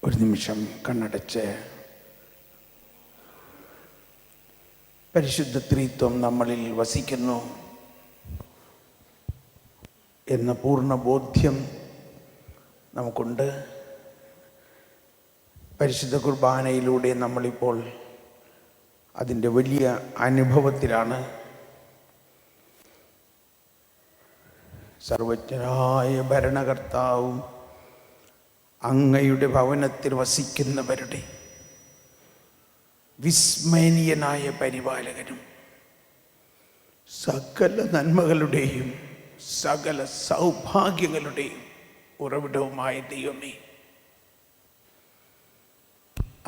ഒരു നിമിഷം കണ്ണടച്ച് പരിശുദ്ധ ത്രിത്വം നമ്മളിൽ വസിക്കുന്നു എന്ന പൂർണ്ണ ബോധ്യം നമുക്കുണ്ട്. പരിശുദ്ധ കുർബാനയിലൂടെ നമ്മളിപ്പോൾ അതിൻ്റെ വലിയ അനുഭവത്തിലാണ്. സർവജ്ഞനായ ഭരണകർത്താവും അങ്ങയുടെ ഭവനത്തിൽ വസിക്കുന്നവരുടെ വിസ്മയനീയനായ പരിപാലകനും സകല നന്മകളുടെയും സകല സൗഭാഗ്യങ്ങളുടെയും ഉറവിടവുമായ ദൈവമേ,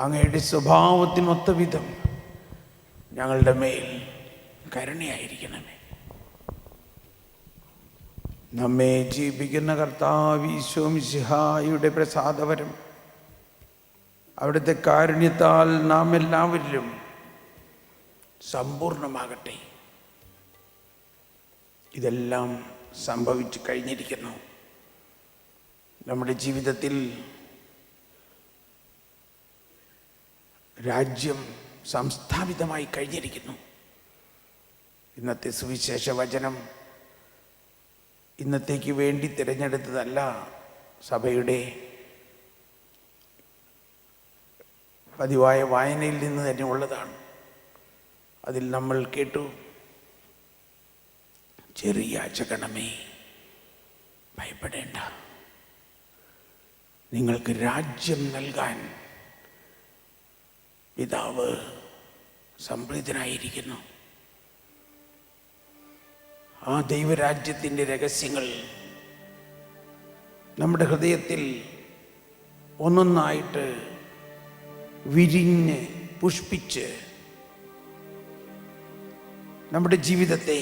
അങ്ങയുടെ സ്വഭാവത്തിനൊത്ത വിധം ഞങ്ങളുടെ മേൽ കരുണയായിരിക്കണമേ. നമ്മെ ജീവിപ്പിക്കുന്ന കർത്താവ് ഈശോ മിശിഹായുടെ പ്രസാദവരം അവിടുത്തെ കാരുണ്യത്താൽ നാം എല്ലാവരിലും സമ്പൂർണ്ണമാകട്ടെ. ഇതെല്ലാം സംഭവിച്ചു കഴിഞ്ഞിരിക്കുന്നു. നമ്മുടെ ജീവിതത്തിൽ രാജ്യം സംസ്ഥാപിതമായി കഴിഞ്ഞിരിക്കുന്നു. ഇന്നത്തെ സുവിശേഷ വചനം ഇന്നത്തേക്ക് വേണ്ടി തിരഞ്ഞെടുത്തതല്ല, സഭയുടെ പതിവായ വായനയിൽ നിന്ന് തന്നെ ഉള്ളതാണ്. അതിൽ നമ്മൾ കേട്ടു, ചെറിയ യാചകണമേ ഭയപ്പെടേണ്ട, നിങ്ങൾക്ക് രാജ്യം നൽകാൻ പിതാവ് സംപ്രീതനായിരിക്കുന്നു. ആ ദൈവരാജ്യത്തിൻ്റെ രഹസ്യങ്ങൾ നമ്മുടെ ഹൃദയത്തിൽ ഒന്നൊന്നായിട്ട് വിരിഞ്ഞ് പുഷ്പിച്ച് നമ്മുടെ ജീവിതത്തെ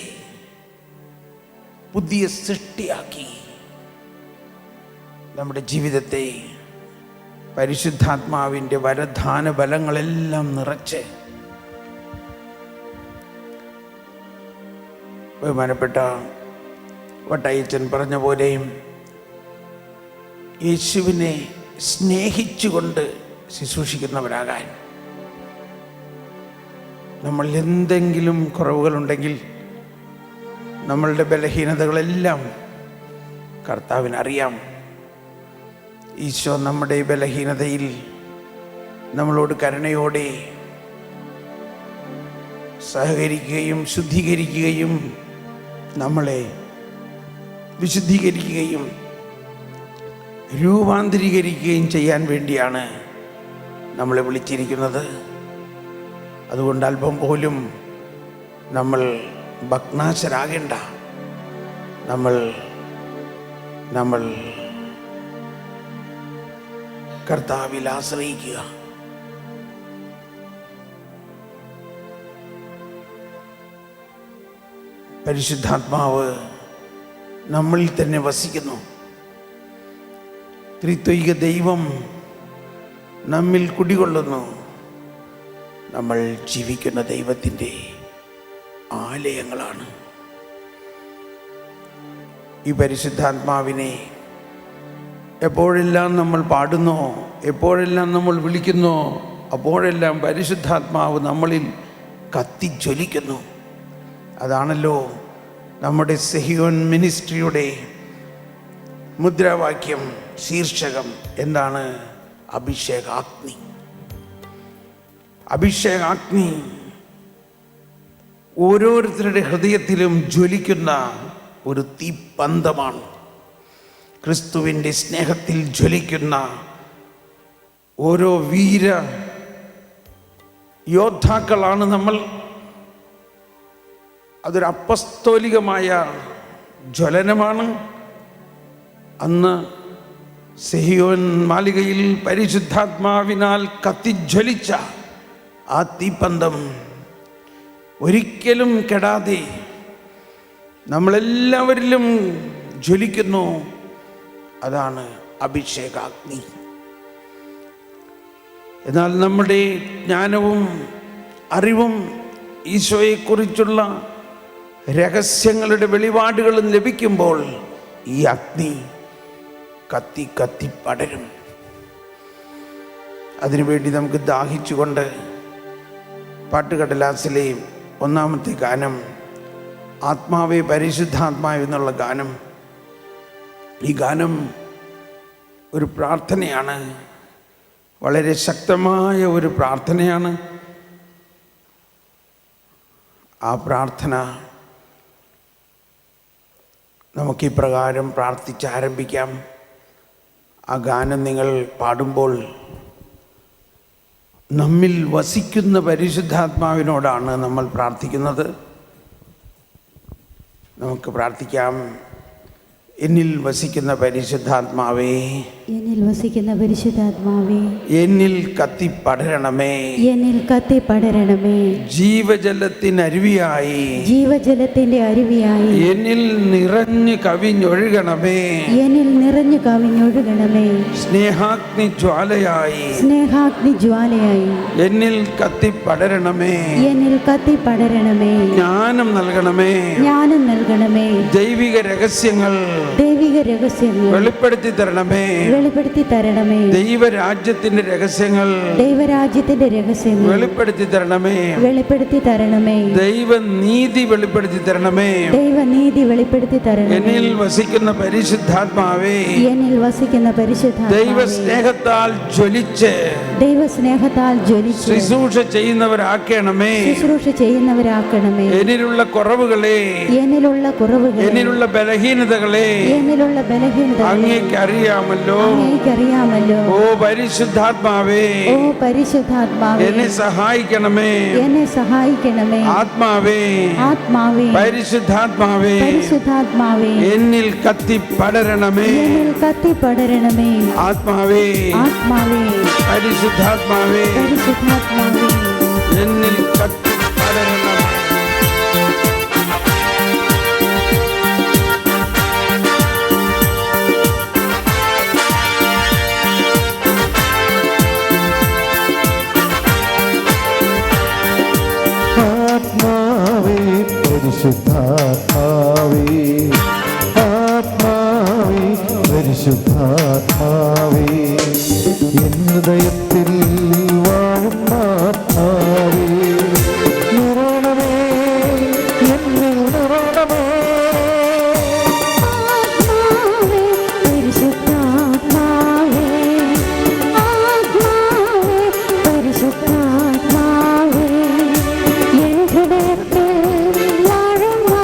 പുതിയ സൃഷ്ടിയാക്കി നമ്മുടെ ജീവിതത്തെ പരിശുദ്ധാത്മാവിൻ്റെ വരദാന ബലങ്ങളെല്ലാം നിറച്ച് ബഹുമാനപ്പെട്ട വട്ടയച്ചൻ പറഞ്ഞ പോലെയും യേശുവിനെ സ്നേഹിച്ചുകൊണ്ട് ശുശ്രൂഷിക്കുന്നവരാകാൻ, നമ്മൾ എന്തെങ്കിലും കുറവുകളുണ്ടെങ്കിൽ നമ്മളുടെ ബലഹീനതകളെല്ലാം കർത്താവിനറിയാം. ഈശോ നമ്മുടെ ബലഹീനതയിൽ നമ്മളോട് കരുണയോടെ സഹകരിക്കുകയും ശുദ്ധീകരിക്കുകയും നമ്മളെ വിശുദ്ധീകരിക്കുകയും രൂപാന്തരീകരിക്കുകയും ചെയ്യാൻ വേണ്ടിയാണ് നമ്മളെ വിളിച്ചിരിക്കുന്നത്. അതുകൊണ്ട് അല്പം പോലും നമ്മൾ ഭഗ്നാശരാകേണ്ട. നമ്മൾ കർത്താവിൽ ആശ്രയിക്കുക. പരിശുദ്ധാത്മാവ് നമ്മളിൽ തന്നെ വസിക്കുന്നു. ത്രിത്വൈക ദൈവം നമ്മിൽ കുടികൊള്ളുന്നു. നമ്മൾ ജീവിക്കുന്ന ദൈവത്തിൻ്റെ ആലയങ്ങളാണ്. ഈ പരിശുദ്ധാത്മാവിനെ എപ്പോഴെല്ലാം നമ്മൾ പാടുന്നോ, എപ്പോഴെല്ലാം നമ്മൾ വിളിക്കുന്നോ, അപ്പോഴെല്ലാം പരിശുദ്ധാത്മാവ് നമ്മളിൽ കത്തിജ്വലിക്കുന്നു. അതാണല്ലോ നമ്മുടെ സെഹിയോൻ മിനിസ്ട്രിയുടെ മുദ്രാവാക്യം, ശീർഷകം എന്താണ്? അഭിഷേകാഗ്നി. അഭിഷേകാഗ്നി ഓരോരുത്തരുടെ ഹൃദയത്തിലും ജ്വലിക്കുന്ന ഒരു തീപ്പന്തമാണ്. ക്രിസ്തുവിൻ്റെ സ്നേഹത്തിൽ ജ്വലിക്കുന്ന ഓരോ വീര യോദ്ധാക്കളാണ് നമ്മൾ. അതൊരു അപ്പസ്തോലികമായ ജ്വലനമാണ്. അന്ന് സെഹിയോൻ മാളികയിൽ പരിശുദ്ധാത്മാവിനാൽ കത്തിജ്വലിച്ച ആ തീപ്പന്തം ഒരിക്കലും കെടാതെ നമ്മളെല്ലാവരിലും ജ്വലിക്കുന്നു. അതാണ് അഭിഷേകാഗ്നി. എന്നാൽ നമ്മുടെ ജ്ഞാനവും അറിവും ഈശോയെക്കുറിച്ചുള്ള രഹസ്യങ്ങളുടെ വെളിപാടുകളും ലഭിക്കുമ്പോൾ ഈ അഗ്നി കത്തി കത്തി പടരും. അതിനുവേണ്ടി നമുക്ക് ദാഹിച്ചുകൊണ്ട് പാട്ടുകടലാസിലെ 1-ാമത്തെ ഗാനം, ആത്മാവേ പരിശുദ്ധാത്മാവ് എന്നുള്ള ഗാനം, ഈ ഗാനം ഒരു പ്രാർത്ഥനയാണ്, വളരെ ശക്തമായ ഒരു പ്രാർത്ഥനയാണ്. ആ പ്രാർത്ഥന നമുക്കിപ്രകാരം പ്രാർത്ഥിച്ചാരംഭിക്കാം. ആ ഗാനം നിങ്ങൾ പാടുമ്പോൾ നമ്മിൽ വസിക്കുന്ന പരിശുദ്ധാത്മാവിനോടാണ് നമ്മൾ പ്രാർത്ഥിക്കുന്നത്. നമുക്ക് പ്രാർത്ഥിക്കാം. എന്നിൽ വസിക്കുന്ന പരിശുദ്ധാത്മാവേ, എന്നിൽ വസിക്കുന്ന പരിശുദ്ധാത്മാവേ, എന്നിൽ കത്തിപ്പടരണമേ, എന്നിൽ കത്തിപ്പടരണമേ. ജീവജലത്തിനരുവിയായി, ജീവജലത്തിന്റെ അരുവിയായി എന്നിൽ നിറഞ്ഞു കവിഞ്ഞൊഴുകണമേ, എന്നിൽ നിറഞ്ഞു കവിഞ്ഞൊഴുകണമേ. സ്നേഹാഗ്നി ജ്വാലയായി, സ്നേഹാഗ്നി ജ്വാലയായി എന്നിൽ കത്തിപ്പടരണമേ, എന്നിൽ കത്തിപ്പടരണമേ. ജ്ഞാനം നൽകണമേ, ജ്ഞാനം നൽകണമേ. ദൈവിക രഹസ്യങ്ങൾ ദൈവിക രഹസ്യങ്ങൾ വെളിപ്പെടുത്തി തരണമേ, വെളിപ്പെടുത്തി തരണമേ. ദൈവരാജ്യത്തിന്റെ രഹസ്യങ്ങൾ ദൈവരാജ്യത്തിന്റെ രഹസ്യങ്ങൾ വെളിപ്പെടുത്തി തരണമേ, വെളിപ്പെടുത്തി തരണമേ. ദൈവനീതി വെളിപ്പെടുത്തി തരണമേ. ദൈവനീതി വെളിപ്പെടുത്തി തരണമേ. എന്നിൽ വസിക്കുന്ന പരിശുദ്ധാത്മാവേ, എന്നിൽ വസിക്കുന്ന പരിശുദ്ധാത്മാവേ, ദൈവസ്നേഹത്താൽ ജ്വലിച്ച്, ദൈവസ്നേഹത്താൽ ജ്വലിച്ച് ശുശ്രൂഷ ചെയ്യുന്നവരാക്കണമേ. ശുശ്രൂഷ ചെയ്യുന്നവരാക്കണമേ. എന്നിലുള്ള കുറവുകളെ, എന്നിലുള്ള കുറവുകളെ, എന്നിലുള്ള ബലഹീനതകളെ എന്നിലുള്ള ബലഹീനത അങ്ങേക്ക് അറിയാമല്ലോ. അങ്ങേക്കറിയാമല്ലോ. ഓ പരിശുദ്ധാത്മാവേ, ഓ പരിശുദ്ധാത്മാവേ, എന്നെ സഹായിക്കണമേ. എന്നെ സഹായിക്കണമേ. ആത്മാവേ, ആത്മാവേ, പരിശുദ്ധാത്മാവേ, പരിശുദ്ധാത്മാവേ, എന്നിൽ കത്തിപ്പടരണമേ. എന്നിൽ കത്തിപ്പടരണമേ. ആത്മാവേ, ആത്മാവേ, പരിശുദ്ധാത്മാവേ, പരിശുദ്ധാത്മാവേ, എന്നിൽ കത്തിപ്പടരണമേ. പരിശുദ്ധാത്മാവേ, ആത്മാവേ, പരിശുദ്ധാത്മാവേ, എൻ ഹൃദയത്തിൽ വാഴുന്ന ആത്മാവേ, നിറയണമേ, എന്നിൽ നിറയണമേ. ആത്മാവേ, പരിശുദ്ധാത്മാവേ, ആത്മാവേ, പരിശുദ്ധാത്മാവേ, എൻ ഹൃദയത്തിൽ വാഴുന്ന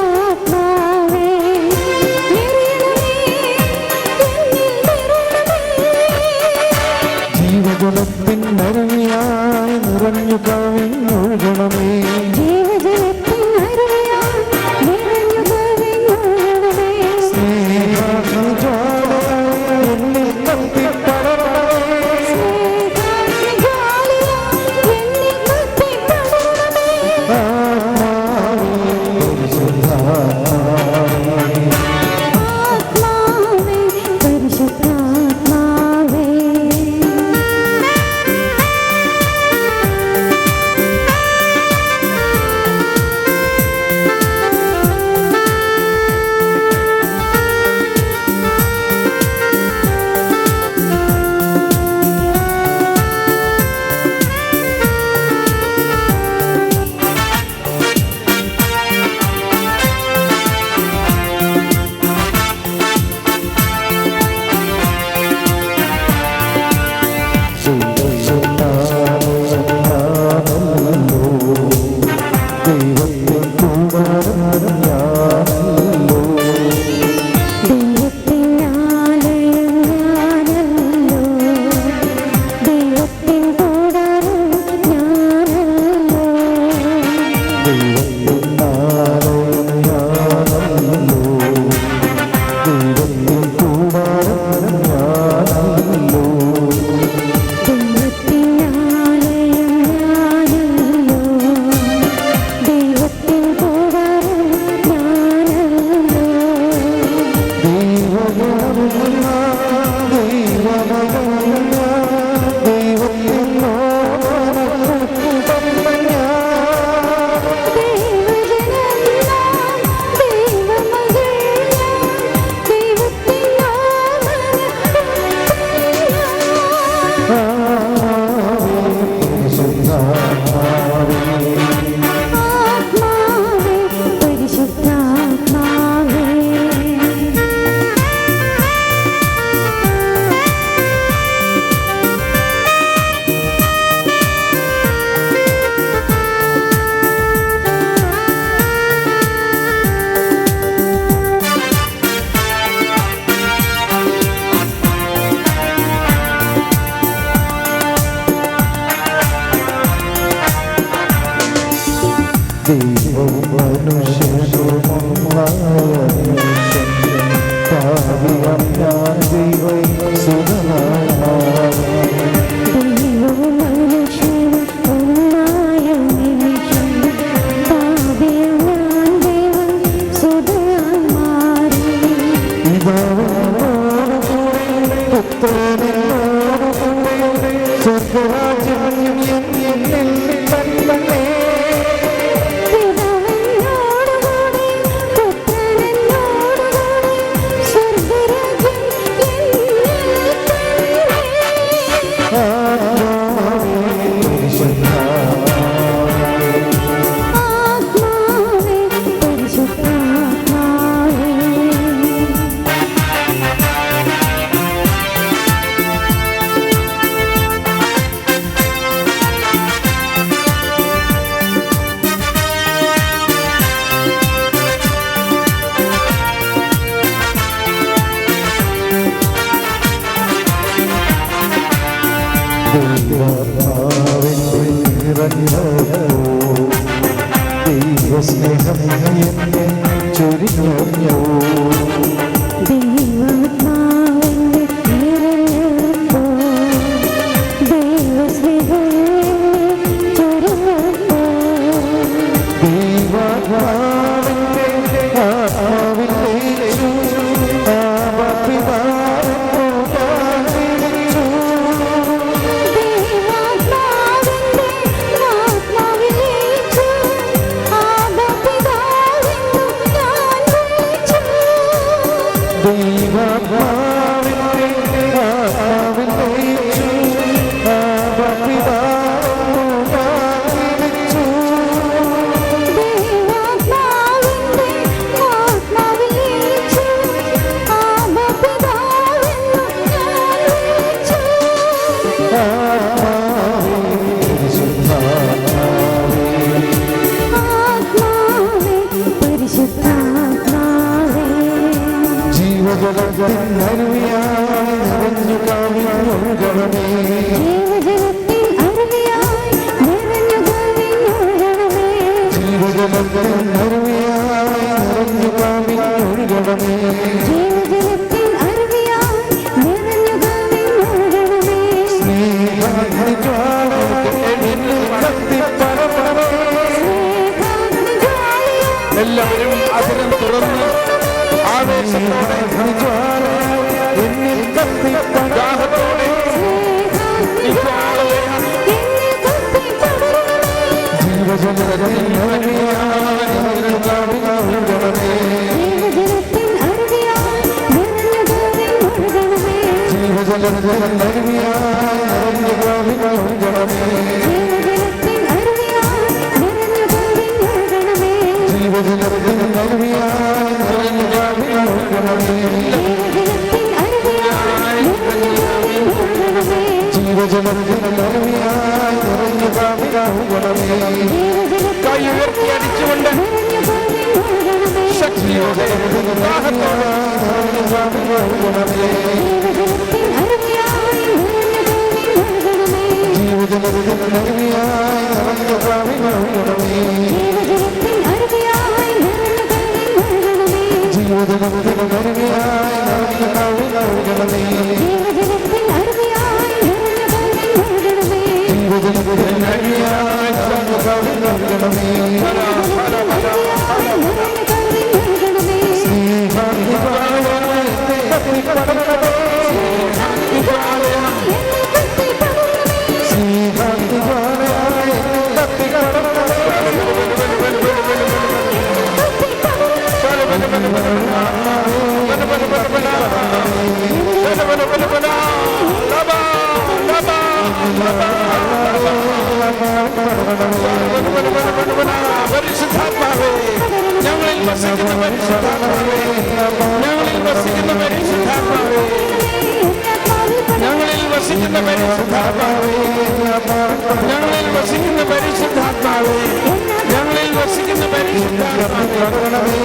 ദൈവവും മനുഷ്യനുമായ മനുഷ്യൻ പാപിയാം ഞാൻ ദൈവസുതനായി ദൈവവും മനുഷ്യനും ഒന്നായ നിമിഷം പാപിയാം ഞാൻ ദൈവസുതനായി മാറി. സ്വർഗരാജ്യം എന്നിൽ തന്നെ പിതാവിനോടുകൂടി പുത്രനോടുകൂടി സ്വർഗ്ഗരാജ്യം എന്നിൽ തന്നെ. ആത്മാവേ പരിശുദ്ധാത്മാവേ ദൈവസ്നേഹം എന്നെ ചൊരിഞ്ഞു ദൈവാത്മാവിന്റെ നിറഞ്ഞപ്പോൾ ദൈവസ്നേഹം എന്നിൽ ചൊരിഞ്ഞപ്പോൾ ദൈവാത്മാവിന്റെ ആത്മാവിലേക്കു എല്ലാവരും അതിരം തുറന്ന് ആവേശത്തോടെ ദാഹത്തോടെ കൈ ഉയർത്തി അടിച്ചുകൊണ്ട് ശക്തിയോടെ ദാഹത്തോടെ പരിശുദ്ധാത്മാവേ, ഞങ്ങളിൽ വസിക്കുന്ന പരിശുദ്ധാത്മാവേ, ഞങ്ങളിൽ വസിക്കുന്ന പരിശുദ്ധാത്മാവേ, ഞങ്ങളിൽ വസിക്കുന്ന പരിശുദ്ധാത്മാവേ, ഞങ്ങളിൽ വസിക്കുന്ന പരിശുദ്ധാത്മാവേ, ഞങ്ങളിൽ വസിക്കുന്ന പരിശുദ്ധാത്മാവേ,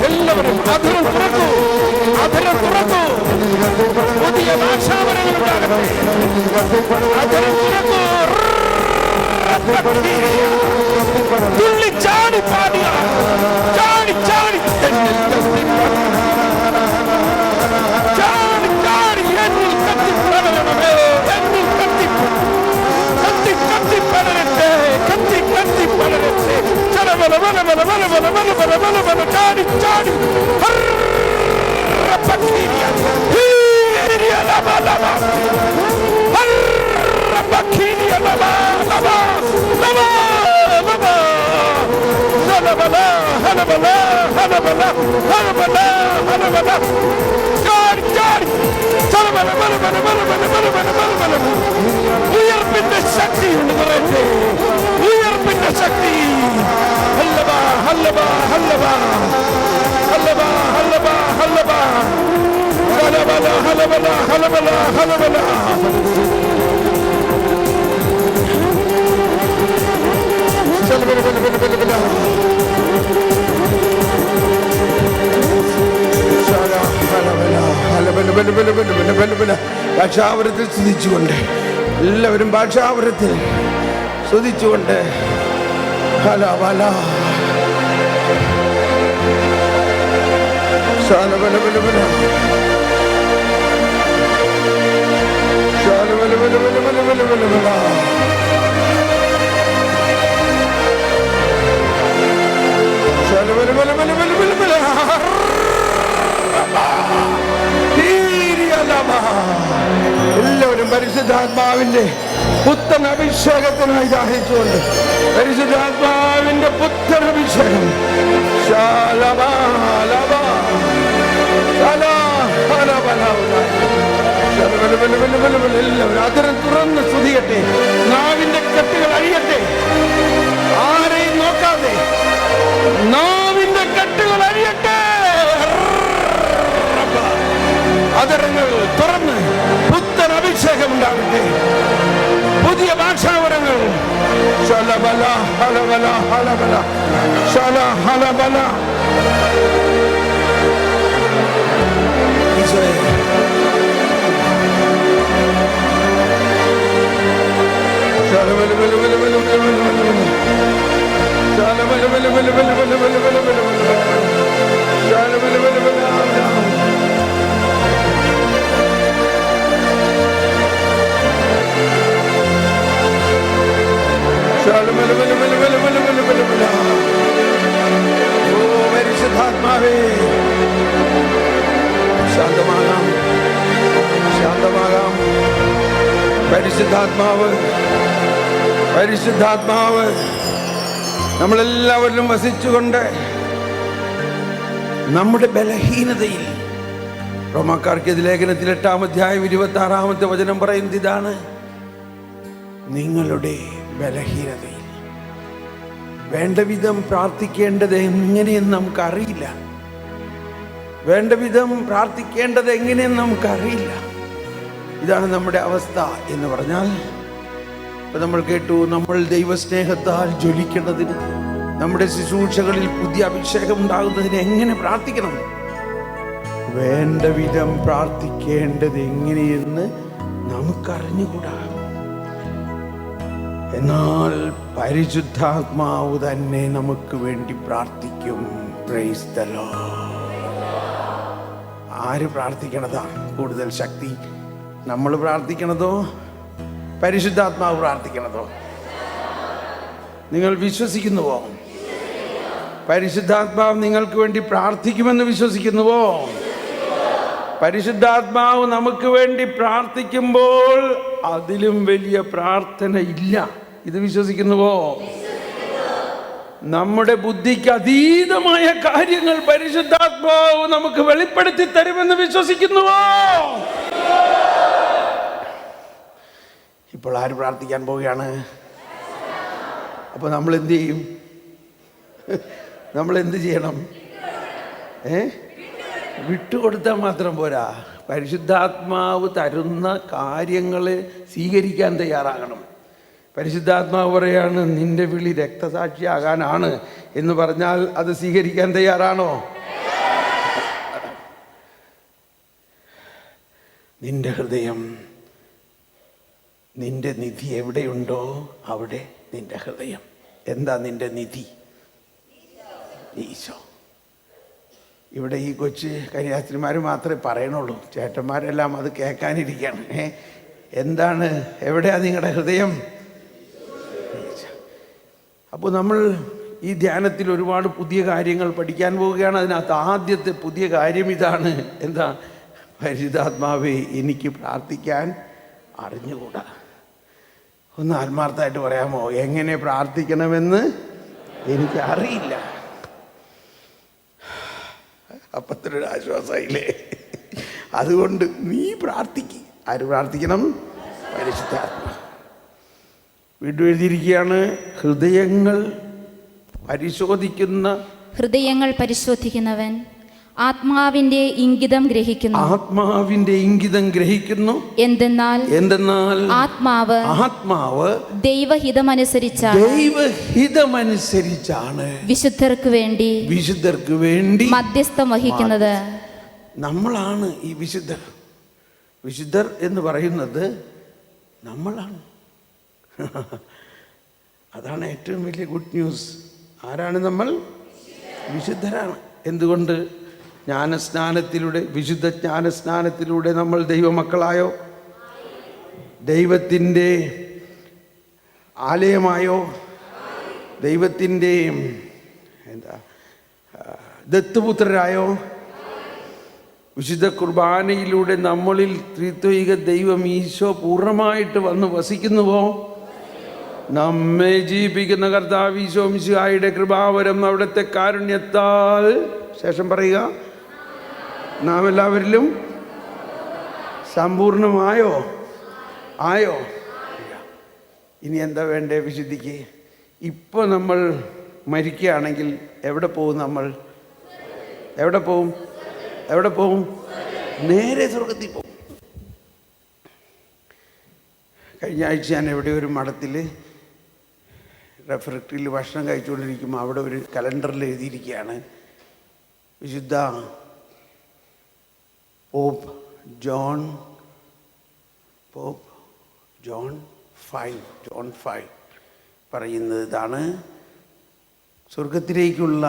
എല്ലാവരും അധരം തുറക്കൂ, അധരം തുറക്കൂ. പുതിയ ഭാഷാവരങ്ങൾ ഉണ്ടാകട്ടെ. അധരം തുറക്കൂ. തുള്ളി ചാടി പാടുക, ചാടി ചാടി ചാടി ചാടി എന്നിൽ കത്തി പടരണമേ, എന്നിൽ കത്തി കത്തി കത്തി പടരട്ടെ, കത്തി കത്തി പടരട്ടെ. ചലവല വല വല വല വല വല വല വല വല ചാടി ചാടി ഉയർപ്പിന്റെ ശക്തി എന്ന് പറയട്ടെ, ഉയർപ്പിന്റെ ശക്തി. ഹല്ലബ ഹല്ലബ ഹല്ലബ ഹല്ലബ ഹല്ലബ ഹല്ലബ ഹലബല ഹലബല ഹലബല ഹലബല. ഭാഷാവരത്തിൽ സ്തുതിച്ചുകൊണ്ട്, എല്ലാവരും ഭാഷാവരത്തിൽ സ്തുതിച്ചുകൊണ്ട് ഹല വല എല്ലാവരും പരിശുദ്ധാത്മാവിന്റെ പുത്തൻ അഭിഷേകത്തിനായി ദാഹിച്ചുകൊണ്ട്, പരിശുദ്ധാത്മാവിന്റെ പുത്തൻ അഭിഷേകം. എല്ലാവരും അതിരം തുറന്ന് സ്തുതിയട്ടെ. നാവിന്റെ കെട്ടുകൾ അഴിയട്ടെ, ആരെയും നോക്കാതെ നാവിന്റെ കെട്ടുകൾ അഴിയട്ടെ. അതിരങ്ങൾ തുറന്ന് പുത്തൻ അഭിഷേകം ഉണ്ടാകട്ടെ, പുതിയ ഭാഷാവരങ്ങൾ. ശലബല ഹലബല ഹലബല ശല ഹലബല. പരിശുദ്ധാത്മാവേ, ശാന്തമാകാം, ശാന്തമാകാം. പരിശുദ്ധാത്മാവ്, പരിശുദ്ധാത്മാവ് നമ്മളെല്ലാവരിലും വസിച്ചുകൊണ്ട് നമ്മുടെ ബലഹീനതയിൽ, റോമാക്കാർക്ക് ലേഖനത്തിൽ 8-ാം അധ്യായം 26-ാമത്തെ വചനം പറയുന്നത് ഇതാണ്: നിങ്ങളുടെ ബലഹീനതയിൽ. വേണ്ട വിധം പ്രാർത്ഥിക്കേണ്ടത് എങ്ങനെയെന്ന് നമുക്കറിയില്ല, വേണ്ട വിധം പ്രാർത്ഥിക്കേണ്ടത് എങ്ങനെയെന്ന് നമുക്കറിയില്ല. ഇതാണ് നമ്മുടെ അവസ്ഥ എന്ന് പറഞ്ഞാൽ, ഇപ്പം നമ്മൾ കേട്ടു, നമ്മൾ ദൈവസ്നേഹത്താൽ ജ്വലിക്കേണ്ടതിന്, നമ്മുടെ ശുശ്രൂഷകളിൽ പുതിയ അഭിഷേകം ഉണ്ടാകുന്നതിന് എങ്ങനെ പ്രാർത്ഥിക്കണം? വേണ്ട വിധം പ്രാർത്ഥിക്കേണ്ടത് എങ്ങനെയെന്ന് നമുക്കറിഞ്ഞുകൂടാ. എന്നാൽ പരിശുദ്ധാത്മാവ് തന്നെ നമുക്ക് വേണ്ടി പ്രാർത്ഥിക്കും. Praise the Lord. ആര് പ്രാർത്ഥിക്കണതാ കൂടുതൽ ശക്തി? നമ്മൾ പ്രാർത്ഥിക്കണതോ പരിശുദ്ധാത്മാവ് പ്രാർത്ഥിക്കണതോ? നിങ്ങൾ വിശ്വസിക്കുന്നുവോ? പരിശുദ്ധാത്മാവ് നിങ്ങൾക്ക് വേണ്ടി പ്രാർത്ഥിക്കുമെന്ന് വിശ്വസിക്കുന്നുവോ? പരിശുദ്ധാത്മാവ് നമുക്ക് വേണ്ടി പ്രാർത്ഥിക്കുമ്പോൾ അതിലും വലിയ പ്രാർത്ഥന ഇല്ല. ഇത് വിശ്വസിക്കുന്നുവോ? നമ്മുടെ ബുദ്ധിക്ക് അതീതമായ കാര്യങ്ങൾ പരിശുദ്ധാത്മാവ് നമുക്ക് വെളിപ്പെടുത്തി തരുമെന്ന് വിശ്വസിക്കുന്നുവോ? ഇപ്പോൾ ആര് പ്രാർത്ഥിക്കാൻ പോവുകയാണ്? അപ്പൊ നമ്മൾ എന്ത് ചെയ്യും? നമ്മൾ എന്ത് ചെയ്യണം? വിട്ടുകൊടുത്താൽ മാത്രം പോരാ, പരിശുദ്ധാത്മാവ് തരുന്ന കാര്യങ്ങളെ സ്വീകരിക്കാൻ തയ്യാറാകണം. പരിശുദ്ധാത്മാവ് പറയാണ് നിന്റെ വിളി രക്തസാക്ഷിയാകാനാണ് എന്ന് പറഞ്ഞാൽ അത് സ്വീകരിക്കാൻ തയ്യാറാണോ? നിന്റെ ഹൃദയം, നിന്റെ നിധി എവിടെയുണ്ടോ അവിടെ നിന്റെ ഹൃദയം. എന്താ നിന്റെ നിധി? ഈശോ. ഇവിടെ ഈ കൊച്ചു കന്യാസ്ത്രീമാർ മാത്രമേ പറയണുള്ളൂ, ചേട്ടന്മാരെല്ലാം അത് കേൾക്കാനിരിക്കുകയാണ്. എന്താണ്, എവിടെയാ നിങ്ങളുടെ ഹൃദയം? അപ്പോൾ നമ്മൾ ഈ ധ്യാനത്തിൽ ഒരുപാട് പുതിയ കാര്യങ്ങൾ പഠിക്കാൻ പോവുകയാണ്. അതിനകത്ത് ആദ്യത്തെ പുതിയ കാര്യം ഇതാണ്. എന്താ? പരിശുദ്ധാത്മാവേ എനിക്ക് പ്രാർത്ഥിക്കാൻ അറിഞ്ഞുകൂടാ. ഒന്ന് ആത്മാർത്ഥമായിട്ട് പറയാമോ? എങ്ങനെ പ്രാർത്ഥിക്കണമെന്ന് എനിക്ക് അറിയില്ല. അപ്പത്തിനൊരു ആശ്വാസമായില്ലേ? അതുകൊണ്ട് നീ പ്രാർത്ഥിക്ക്. ആര് പ്രാർത്ഥിക്കണം? പരിശുദ്ധാത്മാ. വീണ്ടും എഴുതിയിരിക്കുകയാണ്, ഹൃദയങ്ങൾ പരിശോധിക്കുന്നവൻ ആത്മാവിന്റെ ഇംഗിതം ഗ്രഹിക്കുന്നു. എന്തെന്നാൽ ആത്മാവ് ദൈവഹിതമനുസരിച്ചാണ് വിശുദ്ധർക്ക് വേണ്ടി മധ്യസ്ഥം വഹിക്കുന്നത്. നമ്മളാണ് ഈ വിശുദ്ധർ എന്ന് പറയുന്നത് നമ്മളാണ്. അതാണ് ഏറ്റവും വലിയ ഗുഡ് ന്യൂസ്. ആരാണ് നമ്മൾ? വിശുദ്ധരാണ്. എന്തുകൊണ്ട്? വിശുദ്ധ ജ്ഞാനസ്നാനത്തിലൂടെ നമ്മൾ ദൈവമക്കളായോ, ദൈവത്തിൻ്റെ ആലയമായോ, ദൈവത്തിൻ്റെ ദത്തുപുത്രരായോ. വിശുദ്ധ കുർബാനയിലൂടെ നമ്മളിൽ ത്രിത്വൈക ദൈവം ഈശോ പൂർണ്ണമായിട്ട് വന്ന് വസിക്കുന്നുവോ? നമ്മെ ജീവിപ്പിക്കുന്ന കർത്താവ് ഈശോ മിശിഹായുടെ കൃപാവരം അവിടുത്തെ കാരുണ്യത്താൽ, ശേഷം പറയുക, നാം എല്ലാവരിലും സമ്പൂർണമായോ? ഇനി എന്താ വേണ്ടേ വിശുദ്ധിക്ക്? ഇപ്പോൾ നമ്മൾ മരിക്കുകയാണെങ്കിൽ എവിടെ പോകും? എവിടെ പോകും? നേരെ സ്വർഗത്തിൽ പോകും. കഴിഞ്ഞ ആഴ്ച ഞാൻ എവിടെ ഒരു മഠത്തിൽ റെഫ്രിജറേറ്ററിൽ ഭക്ഷണം കഴിച്ചുകൊണ്ടിരിക്കുമ്പോൾ അവിടെ ഒരു കലണ്ടറിൽ എഴുതിയിരിക്കുകയാണ്, വിശുദ്ധ പോപ്പ് ജോൺ 5 പറയുന്നത് ഇതാണ്: സ്വർഗത്തിലേക്കുള്ള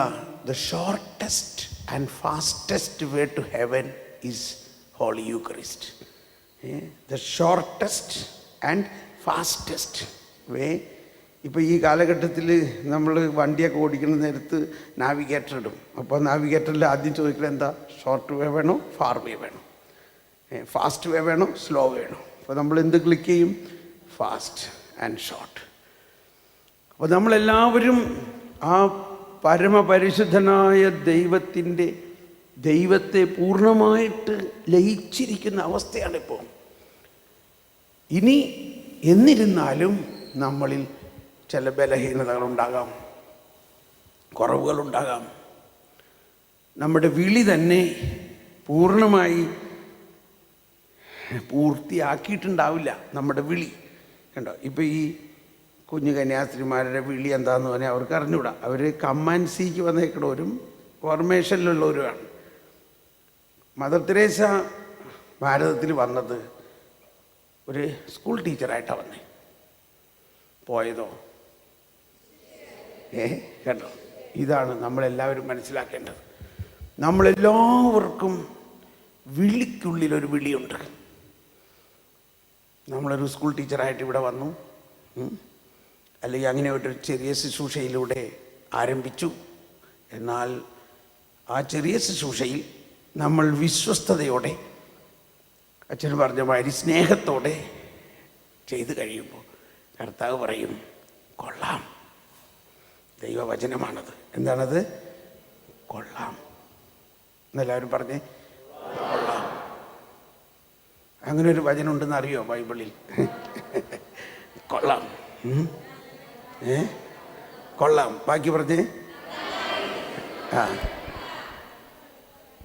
the shortest and fastest way to heaven is holy Eucharist. The shortest and fastest way. ഇപ്പോൾ ഈ കാലഘട്ടത്തിൽ നമ്മൾ വണ്ടിയൊക്കെ ഓടിക്കുന്ന നേരത്ത് നാവിഗേറ്റർ ഇടും. അപ്പോൾ നാവിഗേറ്ററിൽ ആദ്യം ചോദിക്കുന്നത് എന്താ? ഷോർട്ട് വേ വേണോ, ഫാർ വേ വേണോ, ഫാസ്റ്റ് വേ വേണോ, സ്ലോ വേണോ? അപ്പോൾ നമ്മൾ എന്ത് ക്ലിക്ക് ചെയ്യും? Fast and short. അപ്പോൾ നമ്മളെല്ലാവരും ആ പരമപരിശുദ്ധനായ ദൈവത്തെ പൂർണ്ണമായിട്ട് ലയിച്ചിരിക്കുന്ന അവസ്ഥയാണിപ്പോൾ. ഇനി എന്നിരുന്നാലും നമ്മളിൽ ചില ബലഹീനതകളുണ്ടാകാം, കുറവുകളുണ്ടാകാം. നമ്മുടെ വിളി തന്നെ പൂർത്തിയാക്കിയിട്ടുണ്ടാവില്ല. നമ്മുടെ വിളി കണ്ടോ? ഇപ്പോൾ ഈ കുഞ്ഞു കന്യാസ്ത്രീമാരുടെ വിളി എന്താണെന്ന് പറഞ്ഞാൽ അവർക്ക് അറിഞ്ഞൂടാ. അവർ കമ്മാൻസിക്ക് വന്നേക്കണവരും ഫോർമേഷനിലുള്ളവരുമാണ്. മദർ തെരേസ ഭാരതത്തിൽ വന്നത് ഒരു സ്കൂൾ ടീച്ചറായിട്ടാണ് വന്നേ. പോയതോ? കേട്ടോ, ഇതാണ് നമ്മളെല്ലാവരും മനസ്സിലാക്കേണ്ടത്. നമ്മളെല്ലാവർക്കും വിളിക്കുള്ളിലൊരു വിളിയുണ്ട്. നമ്മളൊരു സ്കൂൾ ടീച്ചറായിട്ട് ഇവിടെ വന്നു, അല്ലെങ്കിൽ അങ്ങനെ ഒരു ചെറിയ ശുശ്രൂഷയിലൂടെ ആരംഭിച്ചു. എന്നാൽ ആ ചെറിയ ശുശ്രൂഷയിൽ നമ്മൾ വിശ്വസ്തയോടെ, അച്ഛൻ പറഞ്ഞ മാതിരി സ്നേഹത്തോടെ ചെയ്തു കഴിയുമ്പോൾ കർത്താവ് പറയും, കൊള്ളാം. ദൈവവചനമാണത്. എന്താണത്? കൊള്ളാം. എന്നെല്ലാവരും പറഞ്ഞേ, കൊള്ളാം. അങ്ങനെ ഒരു വചനം ഉണ്ടെന്ന് അറിയോ ബൈബിളിൽ? കൊള്ളാം. കൊള്ളാം. ബാക്കി പറഞ്ഞേ,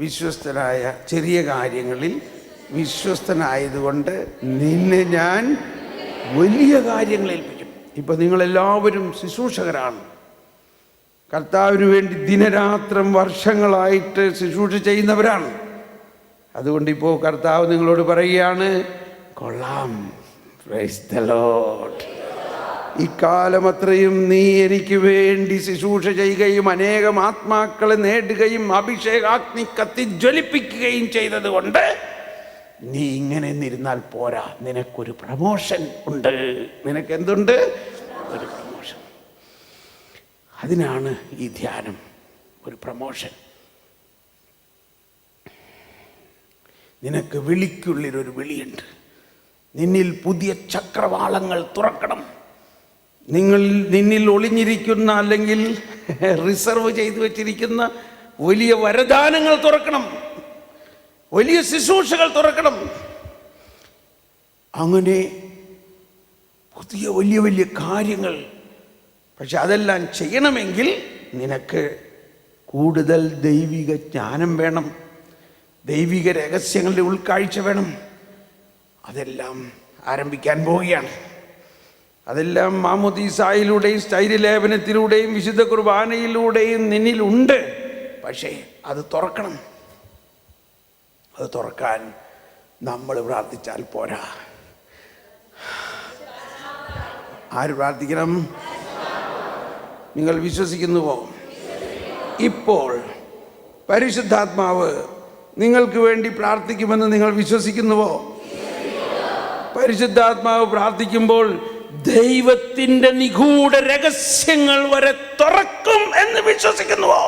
വിശ്വസ്തനായ ചെറിയ കാര്യങ്ങളിൽ വിശ്വസ്തനായതുകൊണ്ട് നിന്നെ ഞാൻ വലിയ കാര്യങ്ങൾ ഏൽപ്പിക്കും. ഇപ്പം നിങ്ങളെല്ലാവരും ശുശ്രൂഷകരാണ്. കർത്താവിന് വേണ്ടി ദിനരാത്രം വർഷങ്ങളായിട്ട് ശുശ്രൂഷ ചെയ്യുന്നവരാണ്. അതുകൊണ്ട് ഇപ്പോൾ കർത്താവ് നിങ്ങളോട് പറയുകയാണ്, കൊള്ളാം, പ്രൈസ് ദി ലോർഡ്. ഇക്കാലം അത്രയും നീ എനിക്ക് വേണ്ടി ശുശ്രൂഷ ചെയ്യുകയും അനേകം ആത്മാക്കളെ നേടുകയും അഭിഷേകാഗ്നി കത്തിജ്വലിപ്പിക്കുകയും ചെയ്തത് കൊണ്ട് നീ ഇങ്ങനെ നിന്നിരുന്നാൽ പോരാ, നിനക്കൊരു പ്രമോഷൻ ഉണ്ട്. നിനക്ക് എന്തുണ്ട്? ഒരു പ്രമോഷൻ. അതിനാണ് ഈ ധ്യാനം, ഒരു പ്രമോഷൻ. നിനക്ക് വിളിക്കുള്ളിലൊരു വിളിയുണ്ട്. നിന്നിൽ പുതിയ ചക്രവാളങ്ങൾ തുറക്കണം. നിന്നിൽ ഒളിഞ്ഞിരിക്കുന്ന അല്ലെങ്കിൽ റിസർവ് ചെയ്തു വച്ചിരിക്കുന്ന വലിയ വരദാനങ്ങൾ തുറക്കണം, വലിയ ശുശ്രൂഷകൾ തുറക്കണം. അങ്ങനെ പുതിയ വലിയ വലിയ കാര്യങ്ങൾ. പക്ഷെ അതെല്ലാം ചെയ്യണമെങ്കിൽ നിനക്ക് കൂടുതൽ ദൈവിക ജ്ഞാനം വേണം, ദൈവിക രഹസ്യങ്ങളുടെ ഉൾക്കാഴ്ച വേണം. അതെല്ലാം ആരംഭിക്കാൻ പോവുകയാണ്. അതെല്ലാം മാമോദീസായിലൂടെയും സ്ഥൈര്യലേപനത്തിലൂടെയും വിശുദ്ധ കുർബാനയിലൂടെയും നിന്നിലുണ്ട്. പക്ഷേ അത് തുറക്കണം. അത് തുറക്കാൻ നമ്മൾ പ്രാർത്ഥിച്ചാൽ പോരാ. ആര് പ്രാർത്ഥിക്കണം? നിങ്ങൾ വിശ്വസിക്കുന്നുവോ? ഇപ്പോൾ പരിശുദ്ധാത്മാവ് നിങ്ങൾക്ക് വേണ്ടി പ്രാർത്ഥിക്കുമെന്ന് നിങ്ങൾ വിശ്വസിക്കുന്നുവോ? പരിശുദ്ധാത്മാവ് പ്രാർത്ഥിക്കുമ്പോൾ ദൈവത്തിന്റെ നിഗൂഢ രഹസ്യങ്ങൾ വരെ തുറക്കും എന്ന് വിശ്വസിക്കുന്നുവോ?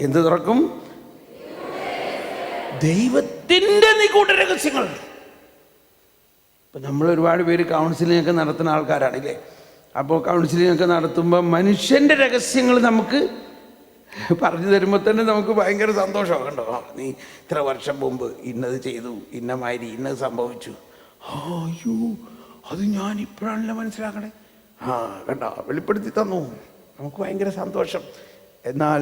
എന്ത് തുറക്കും? ദൈവത്തിന്റെ നിഗൂഢ രഹസ്യങ്ങൾ. ഇപ്പൊ നമ്മൾ ഒരുപാട് പേര് കൗൺസിലിംഗ് ഒക്കെ നടത്തുന്ന ആൾക്കാരാണില്ലേ. അപ്പോൾ കൗൺസിലിംഗ് ഒക്കെ നടത്തുമ്പോൾ മനുഷ്യന്റെ രഹസ്യങ്ങൾ നമുക്ക് പറഞ്ഞു തരുമ്പോൾ തന്നെ നമുക്ക് ഭയങ്കര സന്തോഷമാണ്. കണ്ടോ, നീ ഇത്ര വർഷം മുമ്പ് ഇന്നത് ചെയ്തു, ഇന്നമാതിരി ഇന്നത് സംഭവിച്ചു. അയ്യോ, അത് ഞാൻ ഇപ്പോഴാണല്ലോ മനസ്സിലാക്കണേ. കണ്ടോ, വെളിപ്പെടുത്തി തന്നു. നമുക്ക് ഭയങ്കര സന്തോഷം. എന്നാൽ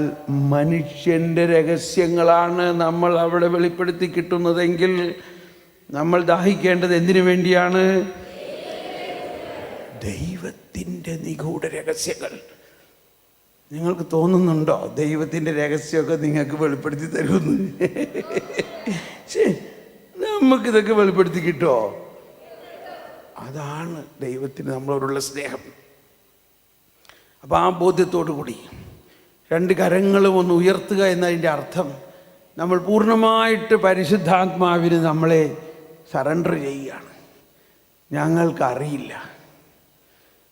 മനുഷ്യൻ്റെ രഹസ്യങ്ങളാണ് നമ്മൾ അവിടെ വെളിപ്പെടുത്തി കിട്ടുന്നതെങ്കിൽ നമ്മൾ ദാഹിക്കേണ്ടത് എന്തിനു വേണ്ടിയാണ്? ദൈവത്തിൻ്റെ നിഗൂഢ രഹസ്യങ്ങൾ. നിങ്ങൾക്ക് തോന്നുന്നുണ്ടോ ദൈവത്തിൻ്റെ രഹസ്യമൊക്കെ നിങ്ങൾക്ക് വെളിപ്പെടുത്തി തരുമെന്ന്? നമുക്കിതൊക്കെ വെളിപ്പെടുത്തി കിട്ടുമോ? അതാണ് ദൈവത്തിന് നമ്മളോടുള്ള സ്നേഹം. അപ്പം ആ ബോധ്യത്തോടു കൂടി രണ്ട് കരങ്ങളും ഒന്ന് ഉയർത്തുക എന്നതിൻ്റെ അർത്ഥം നമ്മൾ പൂർണ്ണമായിട്ട് പരിശുദ്ധാത്മാവിന് നമ്മളെ സറണ്ടർ ചെയ്യുകയാണ്. ഞങ്ങൾക്കറിയില്ല.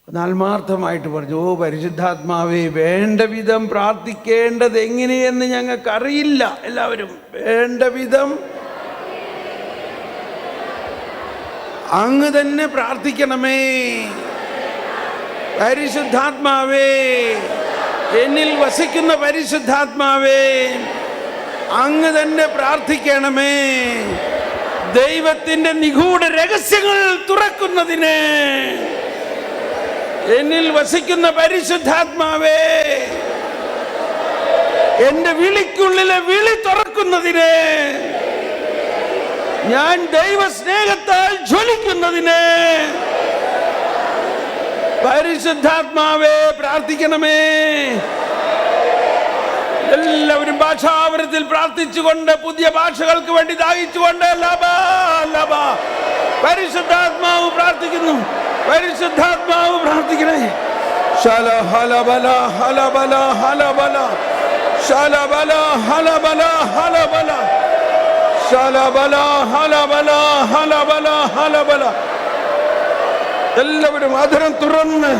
ആത്മാർത്ഥമായിട്ട് പറഞ്ഞു, ഓ പരിശുദ്ധാത്മാവേ, വേണ്ട വിധം പ്രാർത്ഥിക്കേണ്ടത് എങ്ങനെയെന്ന് ഞങ്ങൾക്കറിയില്ല. എല്ലാവരും വേണ്ട വിധം അങ്ങ് തന്നെ പ്രാർത്ഥിക്കണമേ. പരിശുദ്ധാത്മാവേ, എന്നിൽ വസിക്കുന്ന പരിശുദ്ധാത്മാവേ, അങ്ങ് തന്നെ പ്രാർത്ഥിക്കണമേ. ദൈവത്തിന്റെ നിഗൂഢ രഹസ്യങ്ങൾ തുറക്കുന്നതിന് എന്നിൽ വസിക്കുന്ന പരിശുദ്ധാത്മാവേ, എന്റെ വിളിക്കുള്ളിലെ വിളി തുറക്കുന്നതിന്, ഞാൻ ദൈവ സ്നേഹത്താൽ ജ്വലിക്കുന്നതിന് പരിശുദ്ധാത്മാവേ പ്രാർത്ഥിക്കണമേ. എല്ലാവരും ഭാഷാവരത്തിൽ പ്രാർത്ഥിച്ചുകൊണ്ട്, പുതിയ ഭാഷകൾക്ക് വേണ്ടി ദാഹിച്ചുകൊണ്ട് പരിശുദ്ധാത്മാവ് പ്രാർത്ഥിക്കുന്നു. പരിശുദ്ധാത്മാവ് പ്രാർത്ഥിക്കണേ. ശല ഹലബല ഹലബല ഹലബല ശലബല ഹലബല ഹലബല ശലബല ഹലബല ഹലബല ഹലബല. എല്ലാവരും അധരം തുറന്ന്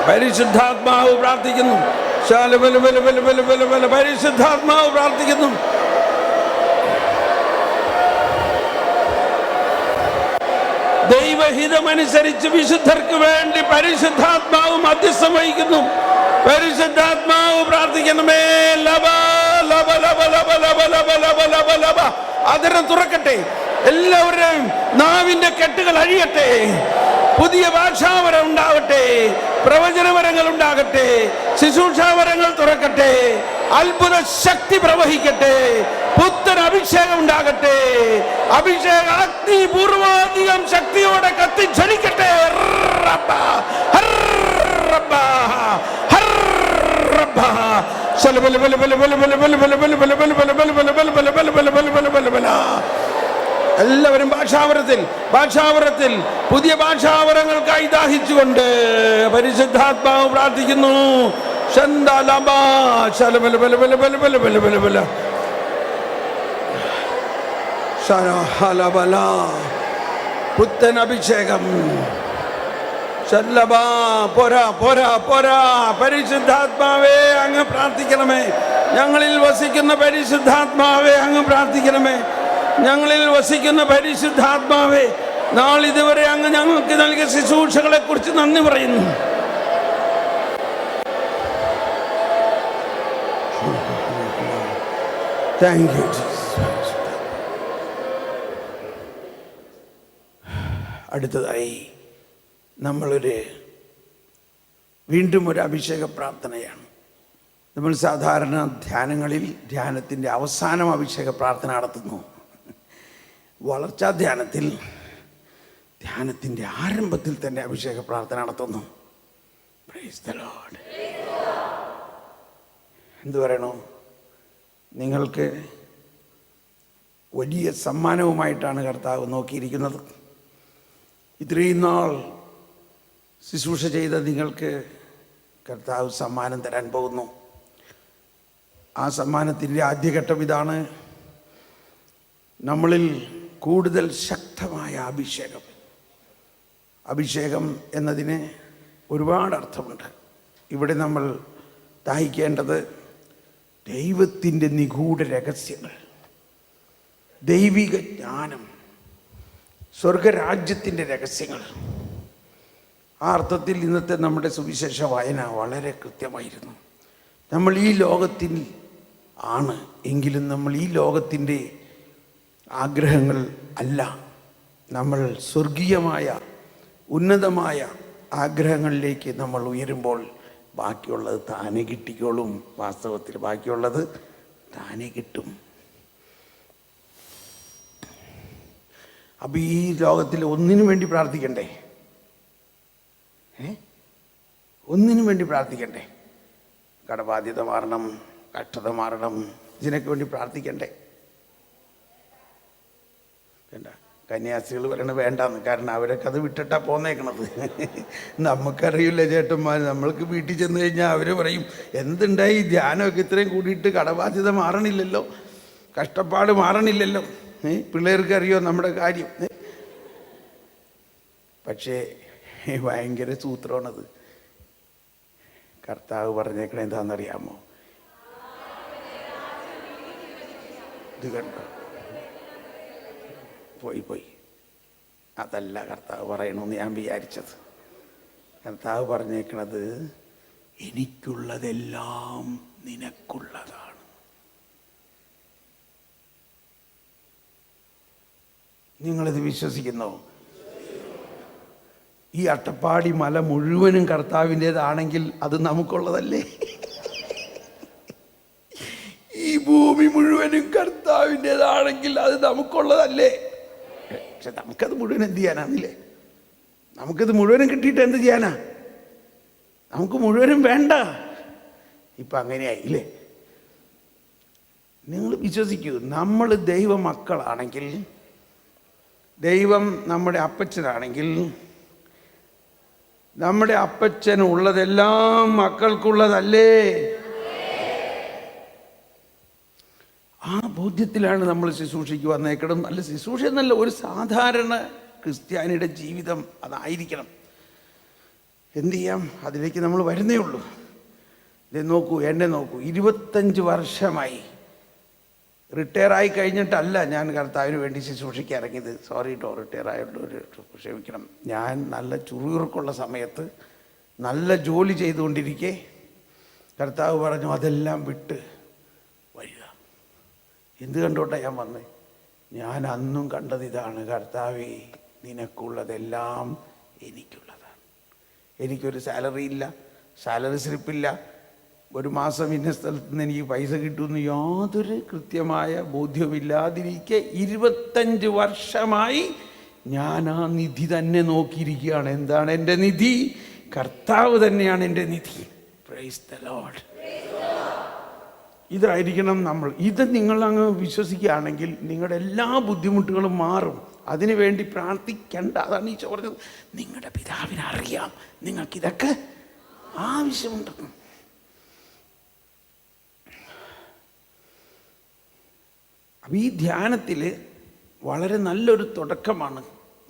പരിശുദ്ധാത്മാവ് പ്രാർത്ഥിക്കുന്നു. പരിശുദ്ധാത്മാവ് പ്രാർത്ഥിക്കുന്നു. ദൈവഹിതമനുസരിച്ച് വിശുദ്ധർക്ക് വേണ്ടി പരിശുദ്ധാത്മാവ് മധ്യസ്ഥം വഹിക്കുന്നു. പരിശുദ്ധാത്മാവ് പ്രാർത്ഥിക്കണമേ. ലബ ലബ ലബ ലബ ലബ ലബ ലബ ലബ ലബ. അധരം തുറക്കട്ടെ. എല്ലാവരുടെയും നാവിന്റെ കെട്ടുകൾ അഴിയട്ടെ. പുതിയ ഭാഷാവരം ഉണ്ടാകട്ടെ, പ്രവചനവരങ്ങൾ ഉണ്ടാകട്ടെ, ശുശ്രൂഷാവരങ്ങൾ തുറക്കട്ടെ, അത്ഭുത ശക്തി പ്രവഹിക്കട്ടെ, പുത്തൻ അഭിഷേകം ഉണ്ടാകട്ടെ, അഭിഷേക അഗ്നി പൂർവാധികം ശക്തിയോടെ കത്തിജ്വലിക്കട്ടെ. എല്ലാവരും ഭാഷാവരത്തിൽ പുതിയ ഭാഷാവരങ്ങൾക്കായി ദാഹിച്ചുകൊണ്ട് പരിശുദ്ധാത്മാവ് പ്രാർത്ഥിക്കുന്നു. പുത്തൻ അഭിഷേകം. പോരാ പോരാ പോരാ. പരിശുദ്ധാത്മാവേ അങ്ങ് പ്രാർത്ഥിക്കണമേ. ഞങ്ങളിൽ വസിക്കുന്ന പരിശുദ്ധാത്മാവേ അങ്ങ് പ്രാർത്ഥിക്കണമേ. ഞങ്ങളിൽ വസിക്കുന്ന പരിശുദ്ധാത്മാവേ, നാളിതുവരെ അങ്ങ് ഞങ്ങൾക്ക് നൽകിയ ശുശ്രൂഷകളെ കുറിച്ച് നന്ദി പറയുന്നു. Thank you. അടുത്തതായി വീണ്ടും ഒരു അഭിഷേക പ്രാർത്ഥനയാണ്. നമ്മൾ സാധാരണ ധ്യാനത്തിൻ്റെ അവസാനം അഭിഷേക പ്രാർത്ഥന നടത്തുന്നു. വളർച്ചാ ധ്യാനത്തിൻ്റെ ആരംഭത്തിൽ തന്നെ അഭിഷേക പ്രാർത്ഥന നടത്തുന്നു. Praise the Lord. എന്തു പറയണോ? നിങ്ങൾക്ക് വലിയ സമ്മാനവുമായിട്ടാണ് കർത്താവ് നോക്കിയിരിക്കുന്നത്. ഇത്രയും നാൾ ശുശ്രൂഷ ചെയ്ത നിങ്ങൾക്ക് കർത്താവ് സമ്മാനം തരാൻ പോകുന്നു. ആ സമ്മാനത്തിൻ്റെ ആദ്യഘട്ടം ഇതാണ്: നമ്മളിൽ കൂടുതൽ ശക്തമായ അഭിഷേകം എന്നതിന് ഒരുപാട് അർത്ഥമുണ്ട്. ഇവിടെ നമ്മൾ ദാഹിക്കേണ്ടത് ദൈവത്തിൻ്റെ നിഗൂഢ രഹസ്യങ്ങൾ, ദൈവിക ജ്ഞാനം, സ്വർഗരാജ്യത്തിൻ്റെ രഹസ്യങ്ങൾ. ആ അർത്ഥത്തിൽ ഇന്നത്തെ നമ്മുടെ സുവിശേഷ വായന വളരെ കൃത്യമായിരുന്നു. നമ്മൾ ഈ ലോകത്തിൽ ആണ് എങ്കിലും നമ്മൾ ഈ ലോകത്തിൻ്റെ ആഗ്രഹങ്ങൾ അല്ല. നമ്മൾ സ്വർഗീയമായ ഉന്നതമായ ആഗ്രഹങ്ങളിലേക്ക് നമ്മൾ ഉയരുമ്പോൾ ബാക്കിയുള്ളത് താനെ കിട്ടിക്കോളും. വാസ്തവത്തിൽ ബാക്കിയുള്ളത് താനെ കിട്ടും. അപ്പം ഈ ലോകത്തിൽ ഒന്നിനു വേണ്ടി പ്രാർത്ഥിക്കണ്ടേ? ഒന്നിനു വേണ്ടി പ്രാർത്ഥിക്കണ്ടേ? കടബാധ്യത മാറണം, കഷ്ടത മാറണം, ഇതിനൊക്കെ വേണ്ടി പ്രാർത്ഥിക്കണ്ടേ? വേണ്ട. കന്യാസ്ത്രീകൾ പറയണത് വേണ്ടാന്ന്. കാരണം അവരൊക്കെ അത് വിട്ടിട്ടാ പോന്നേക്കണത്. നമുക്കറിയില്ല ചേട്ടന്മാർ. നമ്മൾക്ക് വീട്ടിൽ ചെന്ന് കഴിഞ്ഞാൽ അവർ പറയും, എന്തുണ്ടായി ധ്യാനമൊക്കെ ഇത്രയും കൂടിയിട്ട് കടബാധ്യത മാറണില്ലല്ലോ, കഷ്ടപ്പാട് മാറണില്ലല്ലോ. പിള്ളേർക്ക് അറിയോ നമ്മുടെ കാര്യം? പക്ഷേ ഭയങ്കര സൂത്രമാണത്. കർത്താവ് പറഞ്ഞേക്കണ എന്താണെന്നറിയാമോ? ഇത് കണ്ടോ? പോയി അതല്ല കർത്താവ് പറയണമെന്ന് ഞാൻ വിചാരിച്ചത്. കർത്താവ് പറഞ്ഞേക്കണത് എനിക്കുള്ളതെല്ലാം നിനക്കുള്ളതാണ്. നിങ്ങളിത് വിശ്വസിക്കുന്നോ? ഈ അട്ടപ്പാടി മല മുഴുവനും കർത്താവിൻ്റേതാണെങ്കിൽ അത് നമുക്കുള്ളതല്ലേ? ഈ ഭൂമി മുഴുവനും കർത്താവിൻ്റേതാണെങ്കിൽ അത് നമുക്കുള്ളതല്ലേ? പക്ഷെ നമുക്കത് മുഴുവൻ എന്ത് ചെയ്യാനാന്നില്ലേ? നമുക്കിത് മുഴുവനും കിട്ടിയിട്ട് എന്ത് ചെയ്യാനാ? നമുക്ക് മുഴുവനും വേണ്ട. ഇപ്പം അങ്ങനെയായി ഇല്ലേ? നിങ്ങൾ വിശ്വസിക്കൂ, നമ്മൾ ദൈവ മക്കളാണെങ്കിൽ, ദൈവം നമ്മുടെ അപ്പച്ചനാണെങ്കിൽ, നമ്മുടെ അപ്പച്ചനുള്ളതെല്ലാം മക്കൾക്കുള്ളതല്ലേ? ആ ബോധ്യത്തിലാണ് നമ്മൾ ശുശ്രൂഷയ്ക്ക് വന്നേക്കണം. അല്ല, ശുശ്രൂഷ എന്നല്ല, ഒരു സാധാരണ ക്രിസ്ത്യാനിയുടെ ജീവിതം അതായിരിക്കണം. എന്തു ചെയ്യാം, അതിലേക്ക് നമ്മൾ വരുന്നേ ഉള്ളൂ. എന്നെ നോക്കൂ, 25 വർഷമായി റിട്ടയറായി കഴിഞ്ഞിട്ടല്ല ഞാൻ കർത്താവിന് വേണ്ടി ശുശ്രൂഷയ്ക്ക് ഇറങ്ങിയത്. സോറി കേട്ടോ, റിട്ടയറായുള്ളവർ ക്ഷമിക്കണം. ഞാൻ നല്ല ചുറുചുറുക്കുള്ള സമയത്ത് നല്ല ജോലി ചെയ്തുകൊണ്ടിരിക്കെ കർത്താവ് പറഞ്ഞു, അതെല്ലാം വിട്ട് വരിക. എന്ത് കണ്ടോട്ടെ ഞാൻ വന്നേ? ഞാൻ അന്നും കണ്ടത് ഇതാണ്: കർത്താവേ, നിനക്കുള്ളതെല്ലാം എനിക്കുള്ളതാണ്. എനിക്കൊരു സാലറി ഇല്ല, സാലറി സ്ലിപ്പില്ല, ഒരു മാസം ഇന്ന സ്ഥലത്ത് നിന്ന് എനിക്ക് പൈസ കിട്ടുമെന്ന് യാതൊരു കൃത്യമായ ബോധ്യമില്ലാതിരിക്കെ 25 വർഷമായി ഞാൻ ആ നിധി തന്നെ നോക്കിയിരിക്കുകയാണ്. എന്താണ് എൻ്റെ നിധി? കർത്താവ് തന്നെയാണ് എൻ്റെ നിധി. Praise the Lord. ഇതായിരിക്കണം നമ്മൾ. ഇത് നിങ്ങളങ്ങ് വിശ്വസിക്കുകയാണെങ്കിൽ നിങ്ങളുടെ എല്ലാ ബുദ്ധിമുട്ടുകളും മാറും. അതിനു വേണ്ടി പ്രാർത്ഥിക്കേണ്ട. അതാണ് ഈശോ പറഞ്ഞത്, നിങ്ങളുടെ പിതാവിനെ അറിയാം, നിങ്ങൾക്കിതൊക്കെ ആവശ്യമുണ്ടെന്ന്. അപ്പം ഈ ധ്യാനത്തിൽ വളരെ നല്ലൊരു തുടക്കമാണ്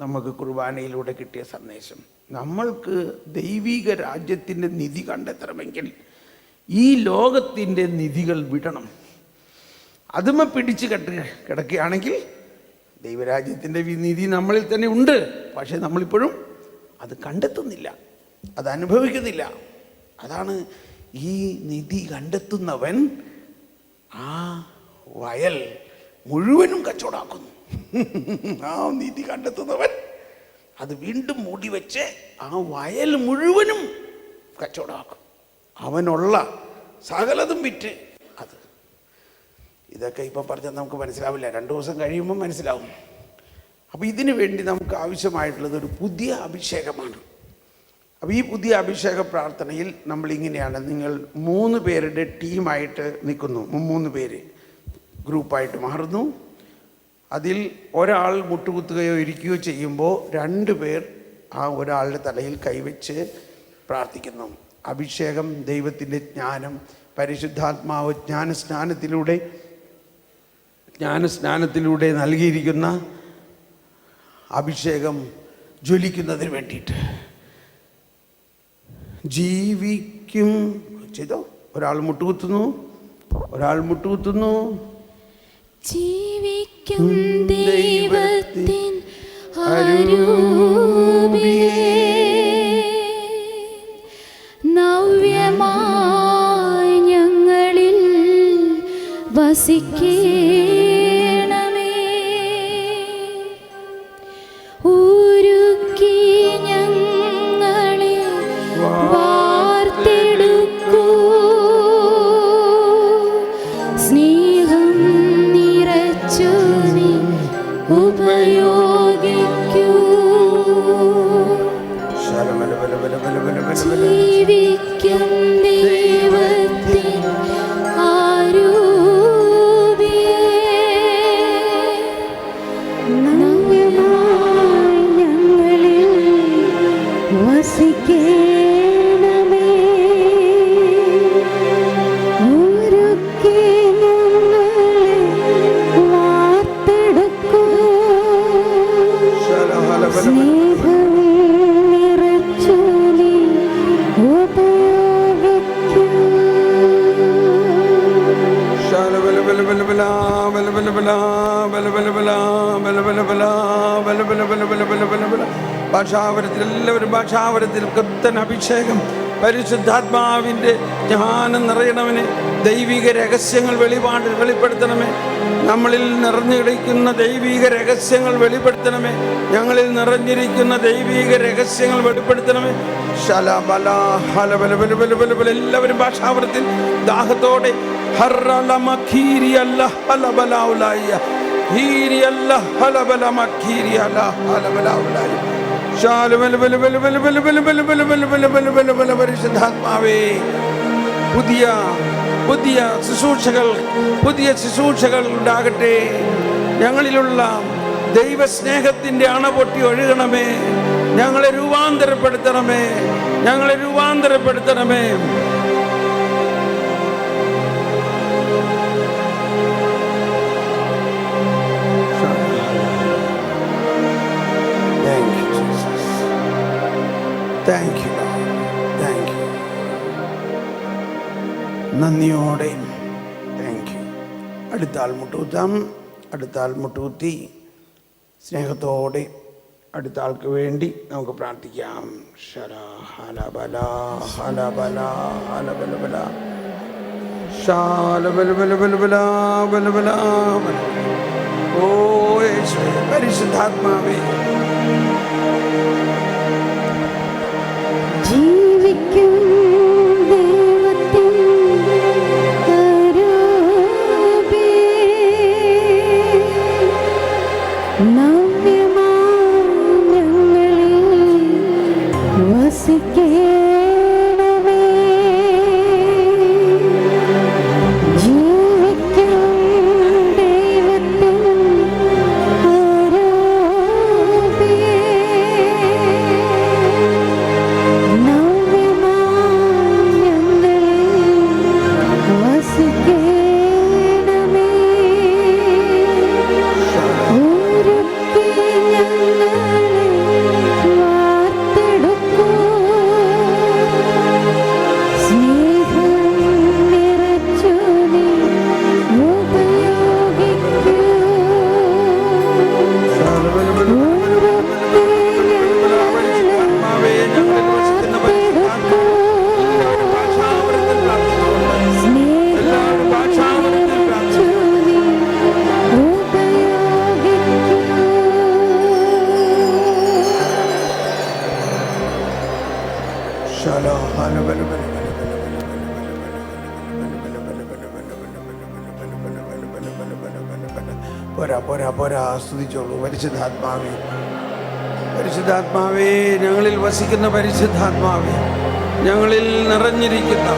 നമുക്ക് കുർബാനയിലൂടെ കിട്ടിയ സന്ദേശം. നമ്മൾക്ക് ദൈവിക രാജ്യത്തിൻ്റെ നിധി കണ്ടെത്തണമെങ്കിൽ ഈ ലോകത്തിൻ്റെ നിധികൾ വിടണം. അതുമ പിടിച്ച് കിടക്കുകയാണെങ്കിൽ ദൈവരാജ്യത്തിൻ്റെ നിധി നമ്മളിൽ തന്നെ ഉണ്ട്. പക്ഷേ നമ്മളിപ്പോഴും അത് കണ്ടെത്തുന്നില്ല, അത് അനുഭവിക്കുന്നില്ല. അതാണ് ഈ നിധി കണ്ടെത്തുന്നവൻ ആ വയൽ മുഴുവനും കച്ചവടമാക്കുന്നു. ആ നിധി കണ്ടെത്തുന്നവൻ അത് വീണ്ടും മൂടി വെച്ച് ആ വയൽ മുഴുവനും കച്ചവടമാക്കും. അവനുള്ള സകലതും വിറ്റ് അത്. ഇതൊക്കെ ഇപ്പം പറഞ്ഞാൽ നമുക്ക് മനസ്സിലാവില്ല, 2 ദിവസം കഴിയുമ്പോൾ മനസ്സിലാവും. അപ്പോൾ ഇതിനു വേണ്ടി നമുക്ക് ആവശ്യമായിട്ടുള്ളത് ഒരു പുതിയ അഭിഷേകമാണ്. അപ്പോൾ ഈ പുതിയ അഭിഷേക പ്രാർത്ഥനയിൽ നമ്മളിങ്ങനെയാണ്, നിങ്ങൾ 3 പേരുടെ ടീമായിട്ട് നിൽക്കുന്നു. 3 പേര് ഗ്രൂപ്പായിട്ട് മാറുന്നു. അതിൽ ഒരാൾ മുട്ടുകുത്തുകയോ ഇരിക്കുകയോ ചെയ്യുമ്പോൾ 2 പേർ ആ ഒരാളുടെ തലയിൽ കൈവച്ച് പ്രാർത്ഥിക്കുന്നു. അഭിഷേകം, ദൈവത്തിൻ്റെ ജ്ഞാനം, പരിശുദ്ധാത്മാവ് ജ്ഞാനസ്നാനത്തിലൂടെ നൽകിയിരിക്കുന്ന അഭിഷേകം ജ്വലിക്കുന്നതിന് വേണ്ടിയിട്ട് ജീവിക്കും. ചെയ്തോ? ഒരാൾ മുട്ടുകുത്തുന്നു. ജീവിക്കും ദൈവത്തിൻ അരൂപിയേ, നവ്യമായി ഞങ്ങളിൽ വസിക്കണമേ. ഉരുക്കി ഞങ്ങളെ വാർത്തെടുക്കൂ, സ്നേഹം നിറച്ചു നീ ഉപയോഗിക്കൂ. ജീവിക്കും ദൈവത്തിൻ അരൂപിയേ, നവ്യമായി ഞങ്ങളിൽ വസിക്കണമേ. ഉരുക്കി ഞങ്ങളെ വാർത്തെടുക്കൂ, സ്നേഹം നിറച്ചു നീ ഉപയോഗിക്കൂ. ഭാഷാവരത്തിൽ എല്ലാവരും ഭാഷാവരത്തിൽ കൃത്തൻ അഭിഷേകം, പരിശുദ്ധാത്മാവിൻ്റെ ജ്ഞാനം നിറയണമേ. ദൈവിക രഹസ്യങ്ങൾ വെളിപ്പെടുത്തണമേ. നമ്മളിൽ നിറഞ്ഞു കിടക്കുന്ന ദൈവിക രഹസ്യങ്ങൾ വെളിപ്പെടുത്തണമേ. ഞങ്ങളിൽ നിറഞ്ഞിരിക്കുന്ന ദൈവിക രഹസ്യങ്ങൾ വെളിപ്പെടുത്തണമേ. എല്ലാവരും ഭാഷാവരത്തിൽ ദാഹത്തോടെ പരിശുദ്ധാത്മാവേ, പുതിയ ശുശ്രൂഷകൾ ഉണ്ടാകട്ടെ. ഞങ്ങളിലുള്ള ദൈവസ്നേഹത്തിൻ്റെ അണ പൊട്ടി ഒഴുകണമേ. ഞങ്ങളെ രൂപാന്തരപ്പെടുത്തണമേ. Thank you, Lord. Thank you. നന്ദിയോടെ താങ്ക് യു. അടുത്ത ആൾ മുട്ടുകുത്തി സ്നേഹത്തോടെ അടുത്ത ആൾക്ക് വേണ്ടി നമുക്ക് പ്രാർത്ഥിക്കാം. പരിശുദ്ധാത്മാവേ, ജീവിക്കും ദൈവത്തിൻ കരൂപേ, നവ്യമായി ഞങ്ങളിൽ വസിക്കണമേ. ജീവിക്കും ദൈവത്തിൻ കരൂപേ, നവ്യമായി ഞങ്ങളിൽ വസിക്കണമേ. ഒരുക്കി ഞങ്ങളെ വാർത്തെടുക്കൂ, സ്നേഹം നിറച്ചു നീ ഉപയോഗിക്കൂ. ഒരുക്കി ഞങ്ങളെ വാർത്തെടുക്കൂ, സ്നേഹം നിറച്ചു നീ ഉപയോഗിക്കൂ. പോരാ പോരാ പോരാ, ആസ്വദിച്ചോളൂ. പരിശുദ്ധാത്മാവേ, പരിശുദ്ധാത്മാവേ, ഞങ്ങളിൽ വസിക്കുന്ന പരിശുദ്ധാത്മാവേ, ഞങ്ങളിൽ നിറഞ്ഞിരിക്കുന്ന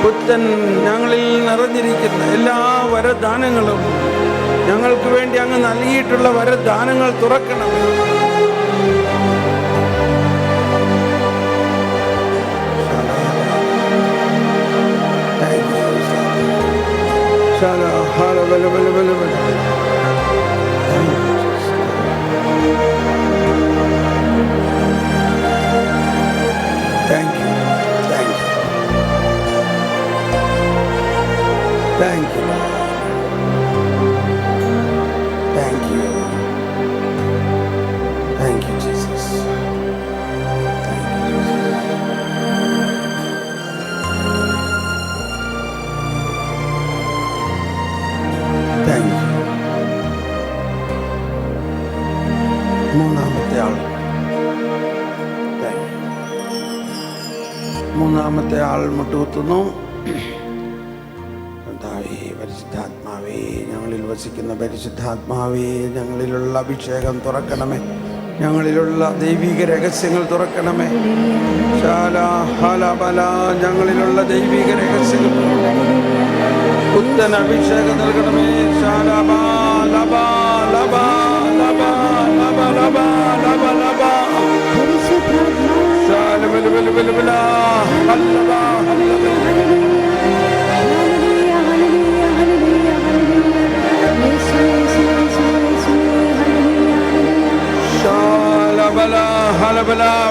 പുത്തൻ, ഞങ്ങളിൽ നിറഞ്ഞിരിക്കുന്ന എല്ലാ വരദാനങ്ങളും, ഞങ്ങൾക്ക് വേണ്ടി അങ്ങ് നൽകിയിട്ടുള്ള വരദാനങ്ങൾ തുറക്കണം. Thank you. Thank you. Thank you, Lord. Thank you. Thank you, Jesus. Thank you, Jesus. Thank you. മൂന്നാമത്തെ ആൾ. Thank you. മൂന്നാമത്തെ ആൾ മുട്ടുകുത്തുന്നു. കർത്താവേ, പരിശുദ്ധാത്മാവേ, ഞങ്ങളിൽ വസിക്കുന്ന പരിശുദ്ധാത്മാവേ, ഞങ്ങളിലുള്ള അഭിഷേകം തുറക്കണമേ, ഞങ്ങളിലുള്ള ദൈവിക രഹസ്യങ്ങൾ തുറക്കണമേ. ഞങ്ങളിലുള്ള ദൈവിക രഹസ്യങ്ങൾ, പുത്തൻ അഭിഷേകം നൽകണമേ.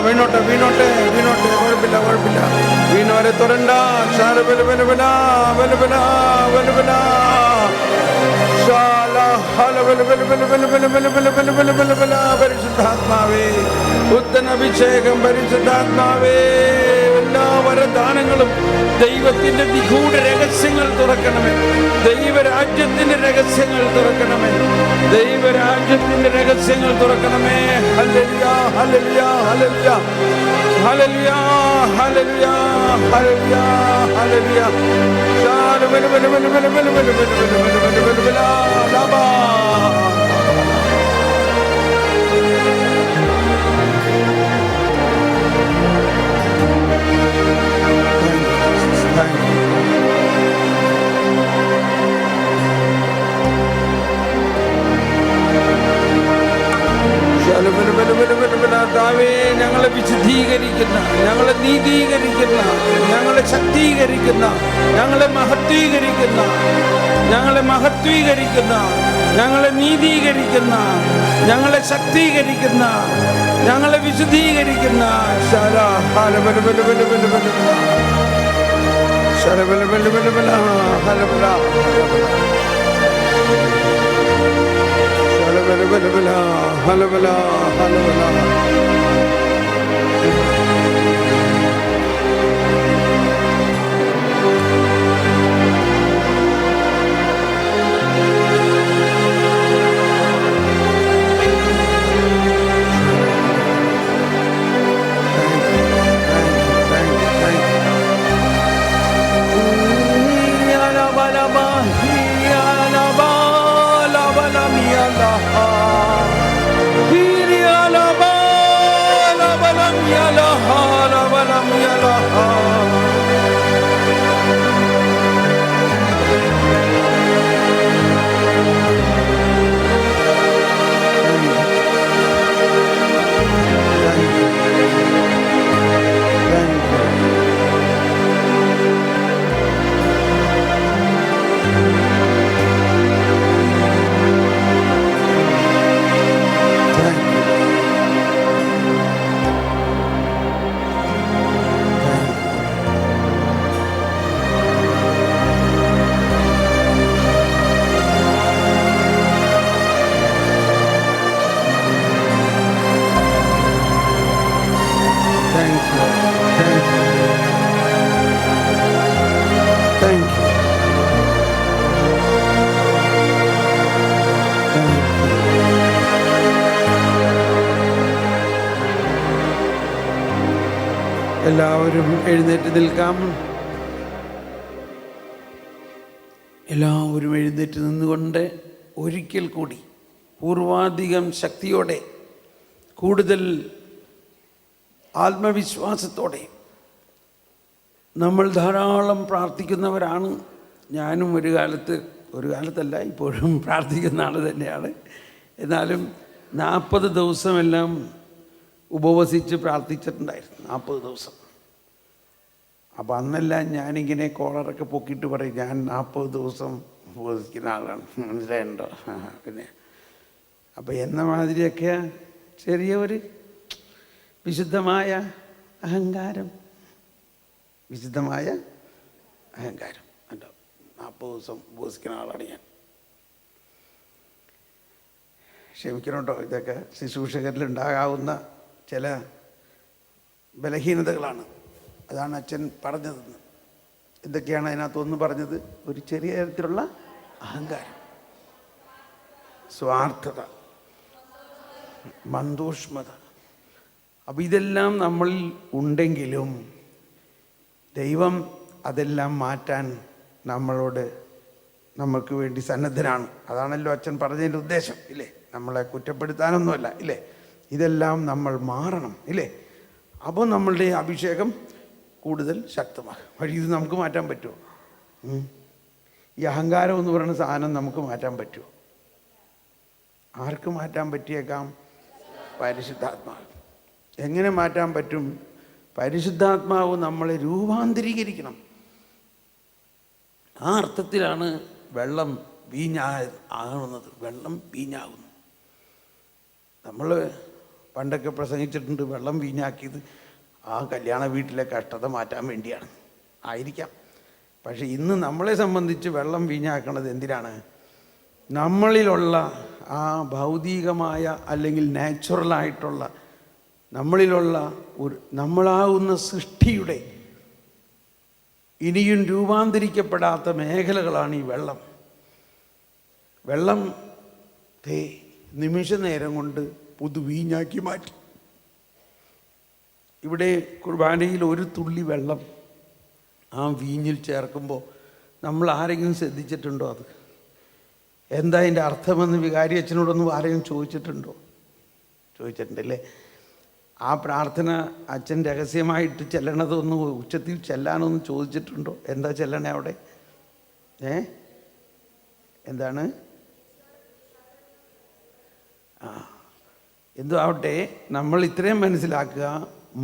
വീണോട്ടെ വീണോട്ടെ വീണോട്ടെ, കുഴപ്പമില്ല കുഴപ്പമില്ല, വീണവരെ തുറണ്ട. പരിശുദ്ധാത്മാവേ, പുത്തൻ അഭിഷേകം. പരിശുദ്ധാത്മാവേ, എല്ലാ വരദാനങ്ങളും, ദൈവത്തിന്റെ നിഗൂഢ രഹസ്യങ്ങൾ തുറക്കണമേ. ദൈവരാജ്യത്തിന്റെ രഹസ്യങ്ങൾ തുറക്കണമേ. ദൈവരാജ്യത്തിന്റെ രഹസ്യങ്ങൾ തുറക്കണമേ. Hallelujah hallelujah hallelujah hallelujah hallelujah hallelujah hallelujah. ഞങ്ങളെ വിശുദ്ധീകരിക്കുന്ന, ഞങ്ങളെ നീതീകരിക്കുന്ന, ഞങ്ങളെ ശക്തീകരിക്കുന്ന, ഞങ്ങളെ മഹത്വീകരിക്കുന്ന, ഞങ്ങളെ മഹത്വീകരിക്കുന്ന, ഞങ്ങളെ നീതീകരിക്കുന്ന, ഞങ്ങളെ ശക്തീകരിക്കുന്ന, ഞങ്ങളെ വിശുദ്ധീകരിക്കുന്ന. yalaha. Hiri alaba, labalam yalaha, labalam yalaha. എല്ലാവരും എഴുന്നേറ്റ് നിൽക്കാം. എല്ലാവരും എഴുന്നേറ്റ് നിന്നുകൊണ്ട് ഒരിക്കൽ കൂടി പൂർവാധികം ശക്തിയോടെ, കൂടുതൽ ആത്മവിശ്വാസത്തോടെ നമ്മൾ ധാരാളം പ്രാർത്ഥിക്കുന്നവരാണ്. ഞാനും ഒരു കാലത്തല്ല ഇപ്പോഴും പ്രാർത്ഥിക്കുന്ന ആൾ തന്നെയാണ്. എന്നാലും 40 ദിവസമെല്ലാം ഉപവസിച്ച് പ്രാർത്ഥിച്ചിട്ടുണ്ടായിരുന്നു. 40 ദിവസം. അപ്പം അന്നെല്ലാം ഞാനിങ്ങനെ കോളറൊക്കെ പൊക്കിയിട്ട് പറയും, ഞാൻ 40 ദിവസം ഉപവസിക്കുന്ന ആളാണ്, മനസ്സിലായിട്ടുണ്ടോ? പിന്നെ അപ്പം എന്ന മാതിരിയൊക്കെ ചെറിയ ഒരു വിശുദ്ധമായ അഹങ്കാരം ഉണ്ടോ? 40 ദിവസം ഉപവസിക്കുന്ന ആളാണ് ഞാൻ. ക്ഷമിക്കണം കേട്ടോ, ഇതൊക്കെ ശുശ്രൂഷകരിലുണ്ടാകാവുന്ന ചില ബലഹീനതകളാണ്. അതാണ് അച്ഛൻ പറഞ്ഞതെന്ന്. എന്തൊക്കെയാണ് അതിനകത്തൊന്ന് പറഞ്ഞത്? ഒരു ചെറിയ തരത്തിലുള്ള അഹങ്കാരം, സ്വാർത്ഥത, മന്ദൂഷ്മത. അപ്പം ഇതെല്ലാം നമ്മളിൽ ഉണ്ടെങ്കിലും ദൈവം അതെല്ലാം മാറ്റാൻ നമ്മൾക്ക് വേണ്ടി സന്നദ്ധനാണ്. അതാണല്ലോ അച്ഛൻ പറഞ്ഞതിൻ്റെ ഉദ്ദേശം, ഇല്ലേ? നമ്മളെ കുറ്റപ്പെടുത്താനൊന്നുമല്ല, ഇല്ലേ? ഇതെല്ലാം നമ്മൾ മാറണം, ഇല്ലേ? അപ്പോൾ നമ്മളുടെ അഭിഷേകം കൂടുതൽ ശക്തമാകും. വഴി ഇത് നമുക്ക് മാറ്റാൻ പറ്റുമോ? ഈ അഹങ്കാരം എന്ന് പറയുന്ന സാധനം നമുക്ക് മാറ്റാൻ പറ്റുമോ? ആർക്ക് മാറ്റാൻ പറ്റിയേക്കാം? പരിശുദ്ധാത്മാവ്. എങ്ങനെ മാറ്റാൻ പറ്റും? പരിശുദ്ധാത്മാവ് നമ്മളെ രൂപാന്തരീകരിക്കണം. ആ അർത്ഥത്തിലാണ് വെള്ളം വീഞ്ഞാകുന്നത്. വെള്ളം വീഞ്ഞാകുന്നു. നമ്മൾ പണ്ടൊക്കെ പ്രസംഗിച്ചിട്ടുണ്ട്, വെള്ളം വീഞ്ഞാക്കിയത് ആ കല്യാണ വീട്ടിലെ കഷ്ടത മാറ്റാൻ വേണ്ടിയാണ്. ആയിരിക്കാം. പക്ഷെ ഇന്ന് നമ്മളെ സംബന്ധിച്ച് വെള്ളം വീഞ്ഞാക്കണത് എന്തിനാണ്? നമ്മളിലുള്ള ആ ഭൗതികമായ അല്ലെങ്കിൽ നാച്ചുറലായിട്ടുള്ള നമ്മളിലുള്ള നമ്മളാകുന്ന സൃഷ്ടിയുടെ ഇനിയും രൂപാന്തരിക്കപ്പെടാത്ത മേഖലകളാണ് ഈ വെള്ളം. വെള്ളം നിമിഷ നേരം കൊണ്ട് പുതുവീഞ്ഞാക്കി മാറ്റി. ഇവിടെ കുർബാനയിൽ ഒരു തുള്ളി വെള്ളം ആ വീഞ്ഞിൽ ചേർക്കുമ്പോൾ നമ്മൾ ആരെങ്കിലും ശ്രദ്ധിച്ചിട്ടുണ്ടോ? അത് എന്താ അതിൻ്റെ അർത്ഥമെന്ന് വികാരി അച്ഛനോടൊന്നും ആരെങ്കിലും ചോദിച്ചിട്ടുണ്ടോ? ചോദിച്ചിട്ടുണ്ടല്ലേ? ആ പ്രാർത്ഥന അച്ഛൻ രഹസ്യമായിട്ട് ചെല്ലണതൊന്ന് ഉച്ചത്തിൽ ചെല്ലാനൊന്ന് ചോദിച്ചിട്ടുണ്ടോ? എന്താ ചെല്ലണേ അവിടെ? എന്താണ്? എന്തോ ആവട്ടെ, നമ്മൾ ഇത്രയും മനസ്സിലാക്കുക,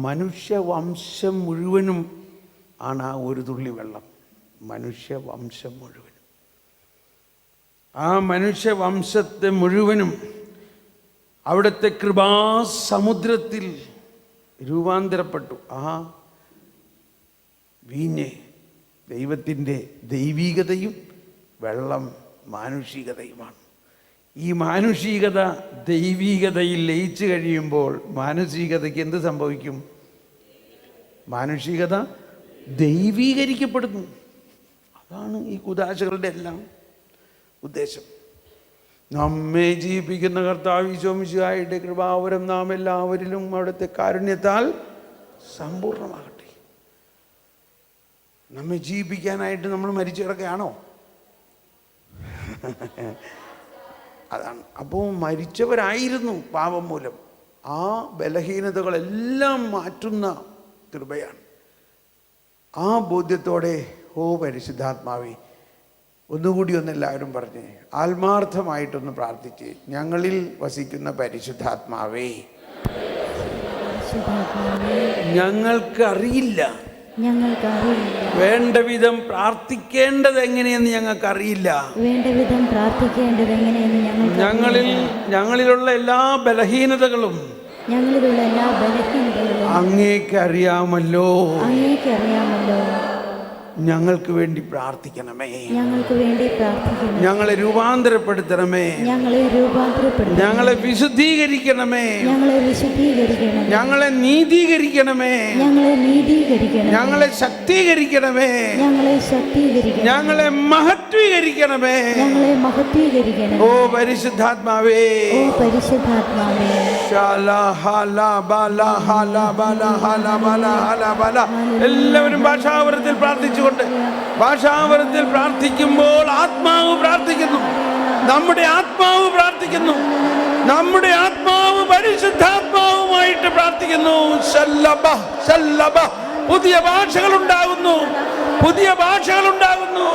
മനുഷ്യവംശം മുഴുവനും ആണ് ആ ഒരു തുള്ളി വെള്ളം. മനുഷ്യവംശം മുഴുവനും, ആ മനുഷ്യവംശത്തെ മുഴുവനും അവിടുത്തെ കൃപാസമുദ്രത്തിൽ രൂപാന്തരപ്പെട്ടു. ആ വീഞ്ഞ് ദൈവത്തിൻ്റെ ദൈവീകതയും വെള്ളം മാനുഷികതയുമാണ്. ഈ മാനുഷികത ദൈവീകതയിൽ ലയിച്ചു കഴിയുമ്പോൾ മാനുഷികതയ്ക്ക് എന്ത് സംഭവിക്കും? മാനുഷികത ദൈവീകരിക്കപ്പെടുന്നു. അതാണ് ഈ കുദാശകളുടെ എല്ലാം ഉദ്ദേശം. നമ്മെ ജീവിപ്പിക്കുന്ന കർത്താവ് ഈശോ മിശിഹായുടെ കൃപാവരം നാം എല്ലാവരിലും അവിടുത്തെ കാരുണ്യത്താൽ സമ്പൂർണ്ണമാകട്ടെ. നമ്മെ ജീവിപ്പിക്കാനായിട്ട് നമ്മൾ മരിച്ചു കിടക്കുകയാണോ? അതാണ്. അപ്പോൾ മരിച്ചവരായിരുന്നു പാപം മൂലം. ആ ബലഹീനതകളെല്ലാം മാറ്റുന്ന കൃപയാണ്. ആ ബോധ്യത്തോടെ പരിശുദ്ധാത്മാവേ, ഒന്നുകൂടി എല്ലാവരും പറഞ്ഞ് ആത്മാർത്ഥമായിട്ടൊന്ന് പ്രാർത്ഥിച്ച്, ഞങ്ങളിൽ വസിക്കുന്ന പരിശുദ്ധാത്മാവേ, ഞങ്ങൾക്കറിയില്ല, വേണ്ട വിധം പ്രാർത്ഥിക്കേണ്ടത് എങ്ങനെയെന്ന് ഞങ്ങൾക്കറിയില്ല. ഞങ്ങളിലുള്ള എല്ലാ ബലഹീനതകളും അങ്ങേക്ക് അറിയാമല്ലോ. ഞങ്ങൾക്ക് വേണ്ടി പ്രാർത്ഥിക്കണമേ. ഞങ്ങളെ രൂപാന്തരപ്പെടുത്തണമേ. ഞങ്ങളെ വിശുദ്ധീകരിക്കണമേ. ഞങ്ങളെ നീതീകരിക്കണമേ. ഞങ്ങളെ ശക്തീകരിക്കണമേ. ഞങ്ങളെ മഹത്വീകരിക്കണമേ. ഓ പരിശുദ്ധാത്മാവേ, എല്ലാവരും ഭാഷാവരത്തിൽ പ്രാർത്ഥിച്ചു. ഭാഷാവരത്തിൽ പ്രാർത്ഥിക്കുമ്പോൾ ആത്മാവ് പ്രാർത്ഥിക്കുന്നു. നമ്മുടെ ആത്മാവ് പ്രാർത്ഥിക്കുന്നു. നമ്മുടെ ആത്മാവ് പരിശുദ്ധാത്മാവുമായിട്ട് പ്രാർത്ഥിക്കുന്നു. ശല്ലബ ശല്ലബ. പുതിയ ഭാഷകൾ ഉണ്ടാകുന്നു. പുതിയ ഭാഷകൾ ഉണ്ടാകുന്നു.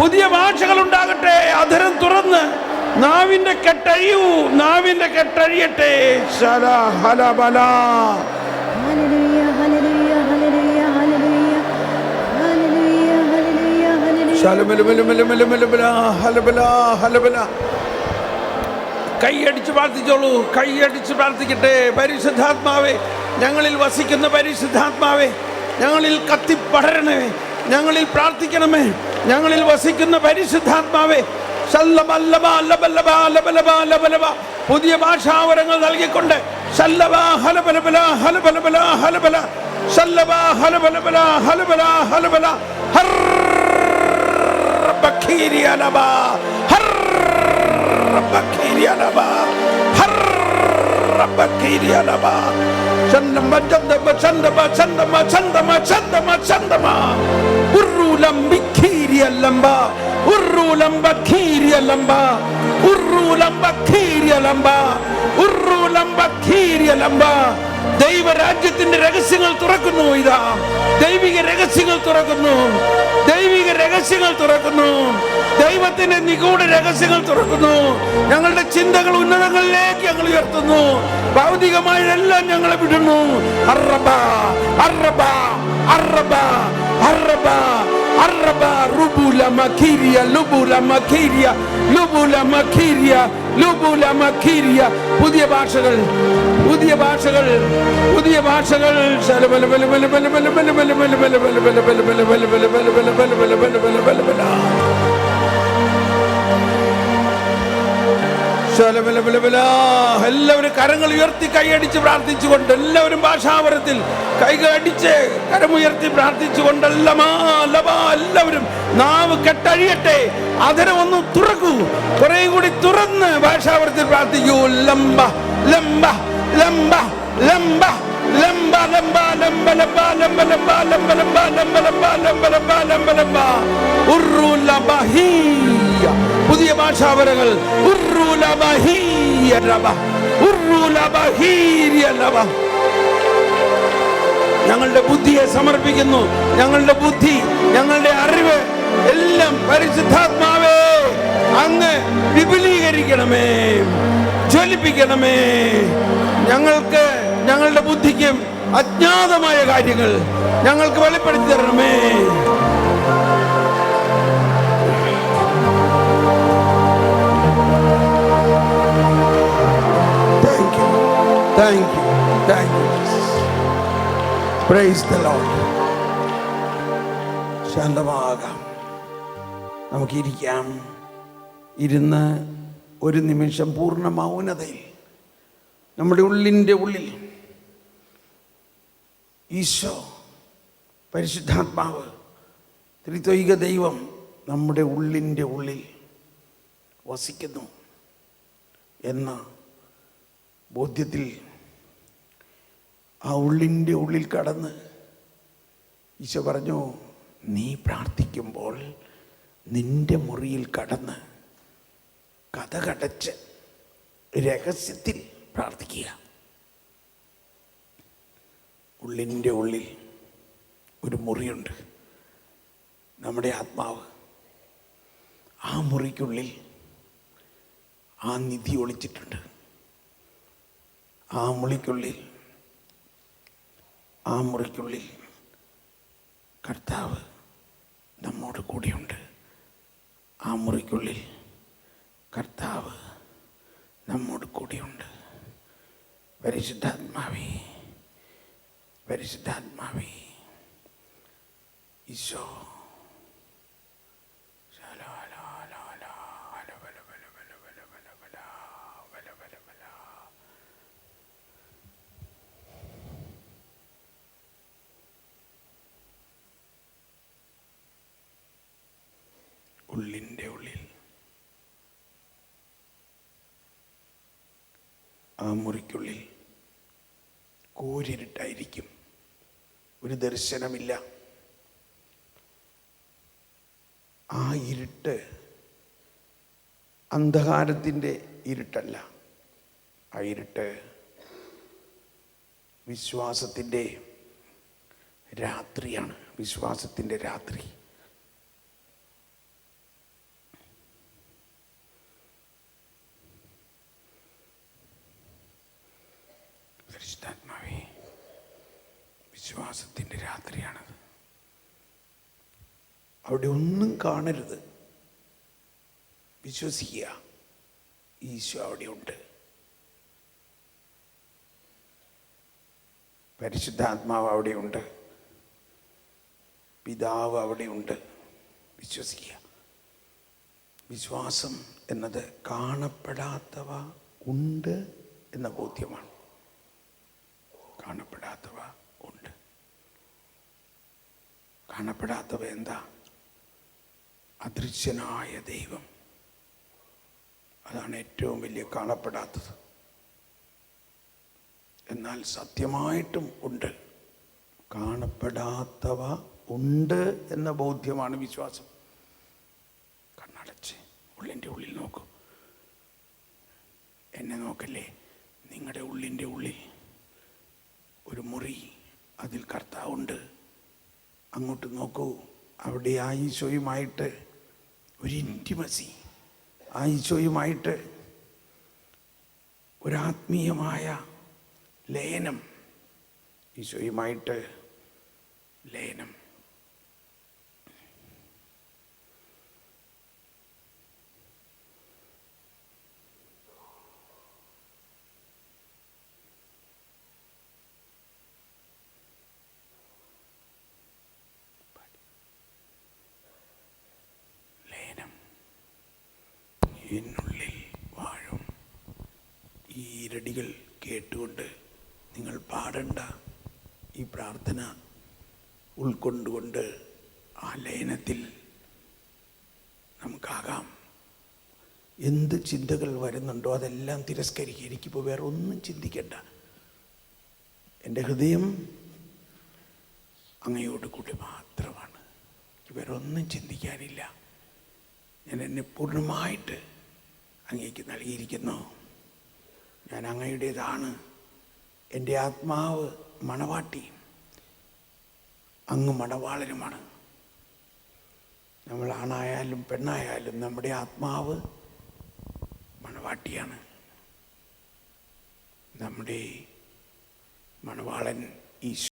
പുതിയ ഭാഷകൾ ഉണ്ടാകട്ടെ. അധരം തുറന്ന് നാവിന്റെ കെട്ടഴിയൂ. നാവിന്റെ കെട്ടഴിയട്ടെ. ശല ഹലബല. കൈയടിച്ച് പ്രാർത്ഥിച്ചോളൂ. കൈയടിച്ച് പ്രാർത്ഥിക്കട്ടെ. പരിശുദ്ധാത്മാവേ, ഞങ്ങളിൽ വസിക്കുന്ന പരിശുദ്ധാത്മാവേ, ഞങ്ങളിൽ കത്തിപ്പടരണമേ. ഞങ്ങളിൽ പ്രാർത്ഥിക്കണമേ. ഞങ്ങളിൽ വസിക്കുന്ന പരിശുദ്ധാത്മാവേ, പുതിയ ഭാഷാവരങ്ങൾ നൽകിക്കൊണ്ട് ശല്ലബ ഹലബലബല ഹലബലബല ഹലബല ശല്ലബ ഹലബലബല ഹലബല ഹലബല ഹർ ബഖീരിയലബ ഹർ ബഖീരിയലബ ഹർ ബഖീരിയലബ ചന്ദമ ചന്ദമ ചന്ദമ ചന്ദമ ചന്ദമ ചന്ദമ ചന്ദമ ഉറുലം ബഖീരിയലംബ ഉറുലം ബഖീരിയലംബ ഉറുലം ബഖീരിയലംബ ഉറുലം ബഖീരിയലംബ. ദൈവരാജ്യത്തിന്റെ രഹസ്യങ്ങൾ തുറക്കുന്നു. ഇതാ ദൈവിക രഹസ്യങ്ങൾ തുറക്കുന്നു. ദൈവിക രഹസ്യങ്ങൾ തുറക്കുന്നു. ദൈവത്തിന്റെ നിഗൂഢ രഹസ്യങ്ങൾ തുറക്കുന്നു. ഞങ്ങളുടെ ചിന്തകൾ ഉന്നതങ്ങളിലേക്ക് ഞങ്ങൾ ഉയർത്തുന്നു. ഭൗതികമായെല്ലാം ഞങ്ങളെ വിടുന്നു. അറബ അറബ അറബ അറബ അറബ റുബുല മഖീരിയ ലുബുല മഖീരിയ ലുബുല മഖീരിയ ലുബുല മഖീരിയ. പുതിയ ഭാഷകൾ, പുതിയ ഭാഷകൾ, പുതിയ ഭാഷകൾ. എല്ലാവരും കരങ്ങൾ ഉയർത്തി കൈയടിച്ച് പ്രാർത്ഥിച്ചുകൊണ്ട്, എല്ലാവരും ഭാഷാവരത്തിൽ കൈകടിച്ച് കരമുയർത്തി പ്രാർത്ഥിച്ചുകൊണ്ട് എല്ലാവരും നാവ് കെട്ടഴിയട്ടെ. അധരം ഒന്ന് തുറക്കൂ. കുറെ കൂടി തുറന്ന് ഭാഷാവരത്തിൽ പ്രാർത്ഥിക്കൂ. ലംബ ലംബ ലംബ ലംബ ലംബ ലംബ ലംബ ലംബ ലംബ ലംബ ലംബ ലംബ ലംബ ലംബ ലംബ ലംബ ലംബ ലംബ ഉറുലബഹിയ. പുതിയ ഭാഷാവരങ്ങൾ. ഉറുലബഹിയ ലബ ഉറുലബഹിയ ലബ. ഞങ്ങളുടെ ബുദ്ധിയെ സമർപ്പിക്കുന്നു. ഞങ്ങളുടെ ബുദ്ധി, ഞങ്ങളുടെ അറിവ് എല്ലാം പരിശുദ്ധാത്മാവേ അങ്ങ് വിപുലീകരിക്കണമേ, ജ്വലിപ്പിക്കണമേ. ഞങ്ങൾക്ക്, ഞങ്ങളുടെ ബുദ്ധിക്കും അജ്ഞാതമായ കാര്യങ്ങൾ ഞങ്ങൾക്ക് വെളിപ്പെടുത്തി തരണമേ. Thank you, thank you, Jesus. Praise the Lord. ശാന്തമാകാം. നമുക്കിരിക്കാം. ഇരുന്ന് ഒരു നിമിഷം പൂർണ്ണ മൗനതയിൽ നമ്മുടെ ഉള്ളിൻ്റെ ഉള്ളിൽ ഈശോ പരിശുദ്ധാത്മാവ് ത്രിത്വൈക ദൈവം നമ്മുടെ ഉള്ളിൻ്റെ ഉള്ളിൽ വസിക്കുന്നു എന്ന ബോധ്യത്തിൽ ആ ഉള്ളിൻ്റെ ഉള്ളിൽ കടന്ന് ഈശോ പറഞ്ഞു, നീ പ്രാർത്ഥിക്കുമ്പോൾ നിന്റെ മുറിയിൽ കടന്ന് കതകടച്ച് രഹസ്യത്തിൽ പ്രാർത്ഥിക്കുക. ഉള്ളിൻ്റെ ഉള്ളിൽ ഒരു മുറിയുണ്ട്, നമ്മുടെ ആത്മാവ്. ആ മുറിക്കുള്ളിൽ ആ നിധി ഒളിച്ചിട്ടുണ്ട്. ആ മുറിക്കുള്ളിൽ കർത്താവ് നമ്മോട് കൂടിയുണ്ട്. ആ മുറിക്കുള്ളിൽ കർത്താവ് നമ്മോട് കൂടിയുണ്ട്. പരിശുദ്ധാത്മാവേ, പരിശുദ്ധാത്മാവേ, ഈശോ ഉള്ളിൻ്റെ ഉള്ളിൽ ആ മുറിക്കുള്ളിൽ കൂരിരുട്ടായിരിക്കും. ഒരു ദർശനമില്ല. ആ ഇരുട്ട് അന്ധകാരത്തിൻ്റെ ഇരുട്ടല്ല. ആ ഇരുട്ട് വിശ്വാസത്തിൻ്റെ രാത്രിയാണ്. വിശ്വാസത്തിൻ്റെ രാത്രി. പരിശുദ്ധാത്മാവേ, വിശ്വാസത്തിൻ്റെ രാത്രിയാണത്. അവിടെ ഒന്നും കാണരുത്. വിശ്വസിക്കുക, ഈശോ അവിടെയുണ്ട്. പരിശുദ്ധാത്മാവ് അവിടെയുണ്ട്. പിതാവ് അവിടെയുണ്ട്. വിശ്വസിക്കുക. വിശ്വാസം എന്നത് കാണപ്പെടാത്തവ ഉണ്ട് എന്ന ബോധ്യമാണ്. കാണപ്പെടാത്തവ ഉണ്ട്. കാണപ്പെടാത്തവ എന്താ? അദൃശ്യനായ ദൈവം. അതാണ് ഏറ്റവും വലിയ കാണപ്പെടാത്തത്. എന്നാൽ സത്യമായിട്ടും ഉണ്ട്. കാണപ്പെടാത്തവ ഉണ്ട് എന്ന ബോധ്യമാണ് വിശ്വാസം. കണ്ണടച്ച് ഉള്ളിൻ്റെ ഉള്ളിൽ നോക്കൂ. എന്നെ നോക്കല്ലേ. നിങ്ങളുടെ ഉള്ളിൻ്റെ ഉള്ളിൽ ഒരു മുറി, അതിൽ കർത്താവുണ്ട്. അങ്ങോട്ട് നോക്കൂ. അവിടെ ആ ഈശോയുമായിട്ട് ഒരു ഇൻറ്റിമസി, ആ ഈശോയുമായിട്ട് ഒരാത്മീയമായ ലയനം, ഈശോയുമായിട്ട് ലയനം. എന്നുള്ളിൽ വാഴും. ഈ ഇരടികൾ കേട്ടുകൊണ്ട് നിങ്ങൾ പാടേണ്ട ഈ പ്രാർത്ഥന ഉൾക്കൊണ്ടുകൊണ്ട് ആ ലയനത്തിൽ നമുക്കാകാം. എന്ത് ചിന്തകൾ വരുന്നുണ്ടോ അതെല്ലാം തിരസ്കരിക്കുക. എനിക്കിപ്പോൾ വേറെ ഒന്നും ചിന്തിക്കേണ്ട. എൻ്റെ ഹൃദയം അങ്ങയോട് കൂടി മാത്രമാണ്. എനിക്ക് വേറെ ഒന്നും ചിന്തിക്കാനില്ല. ഞാൻ എന്നെ പൂർണ്ണമായിട്ട് അങ്ങേക്ക് നൽകിയിരിക്കുന്നു. ഞാൻ അങ്ങയുടേതാണ്. എൻ്റെ ആത്മാവ് മണവാട്ടി, അങ്ങ് മണവാളനുമാണ്. നമ്മൾ ആണായാലും പെണ്ണായാലും നമ്മുടെ ആത്മാവ് മണവാട്ടിയാണ്. നമ്മുടെ മണവാളൻ ഈശോ.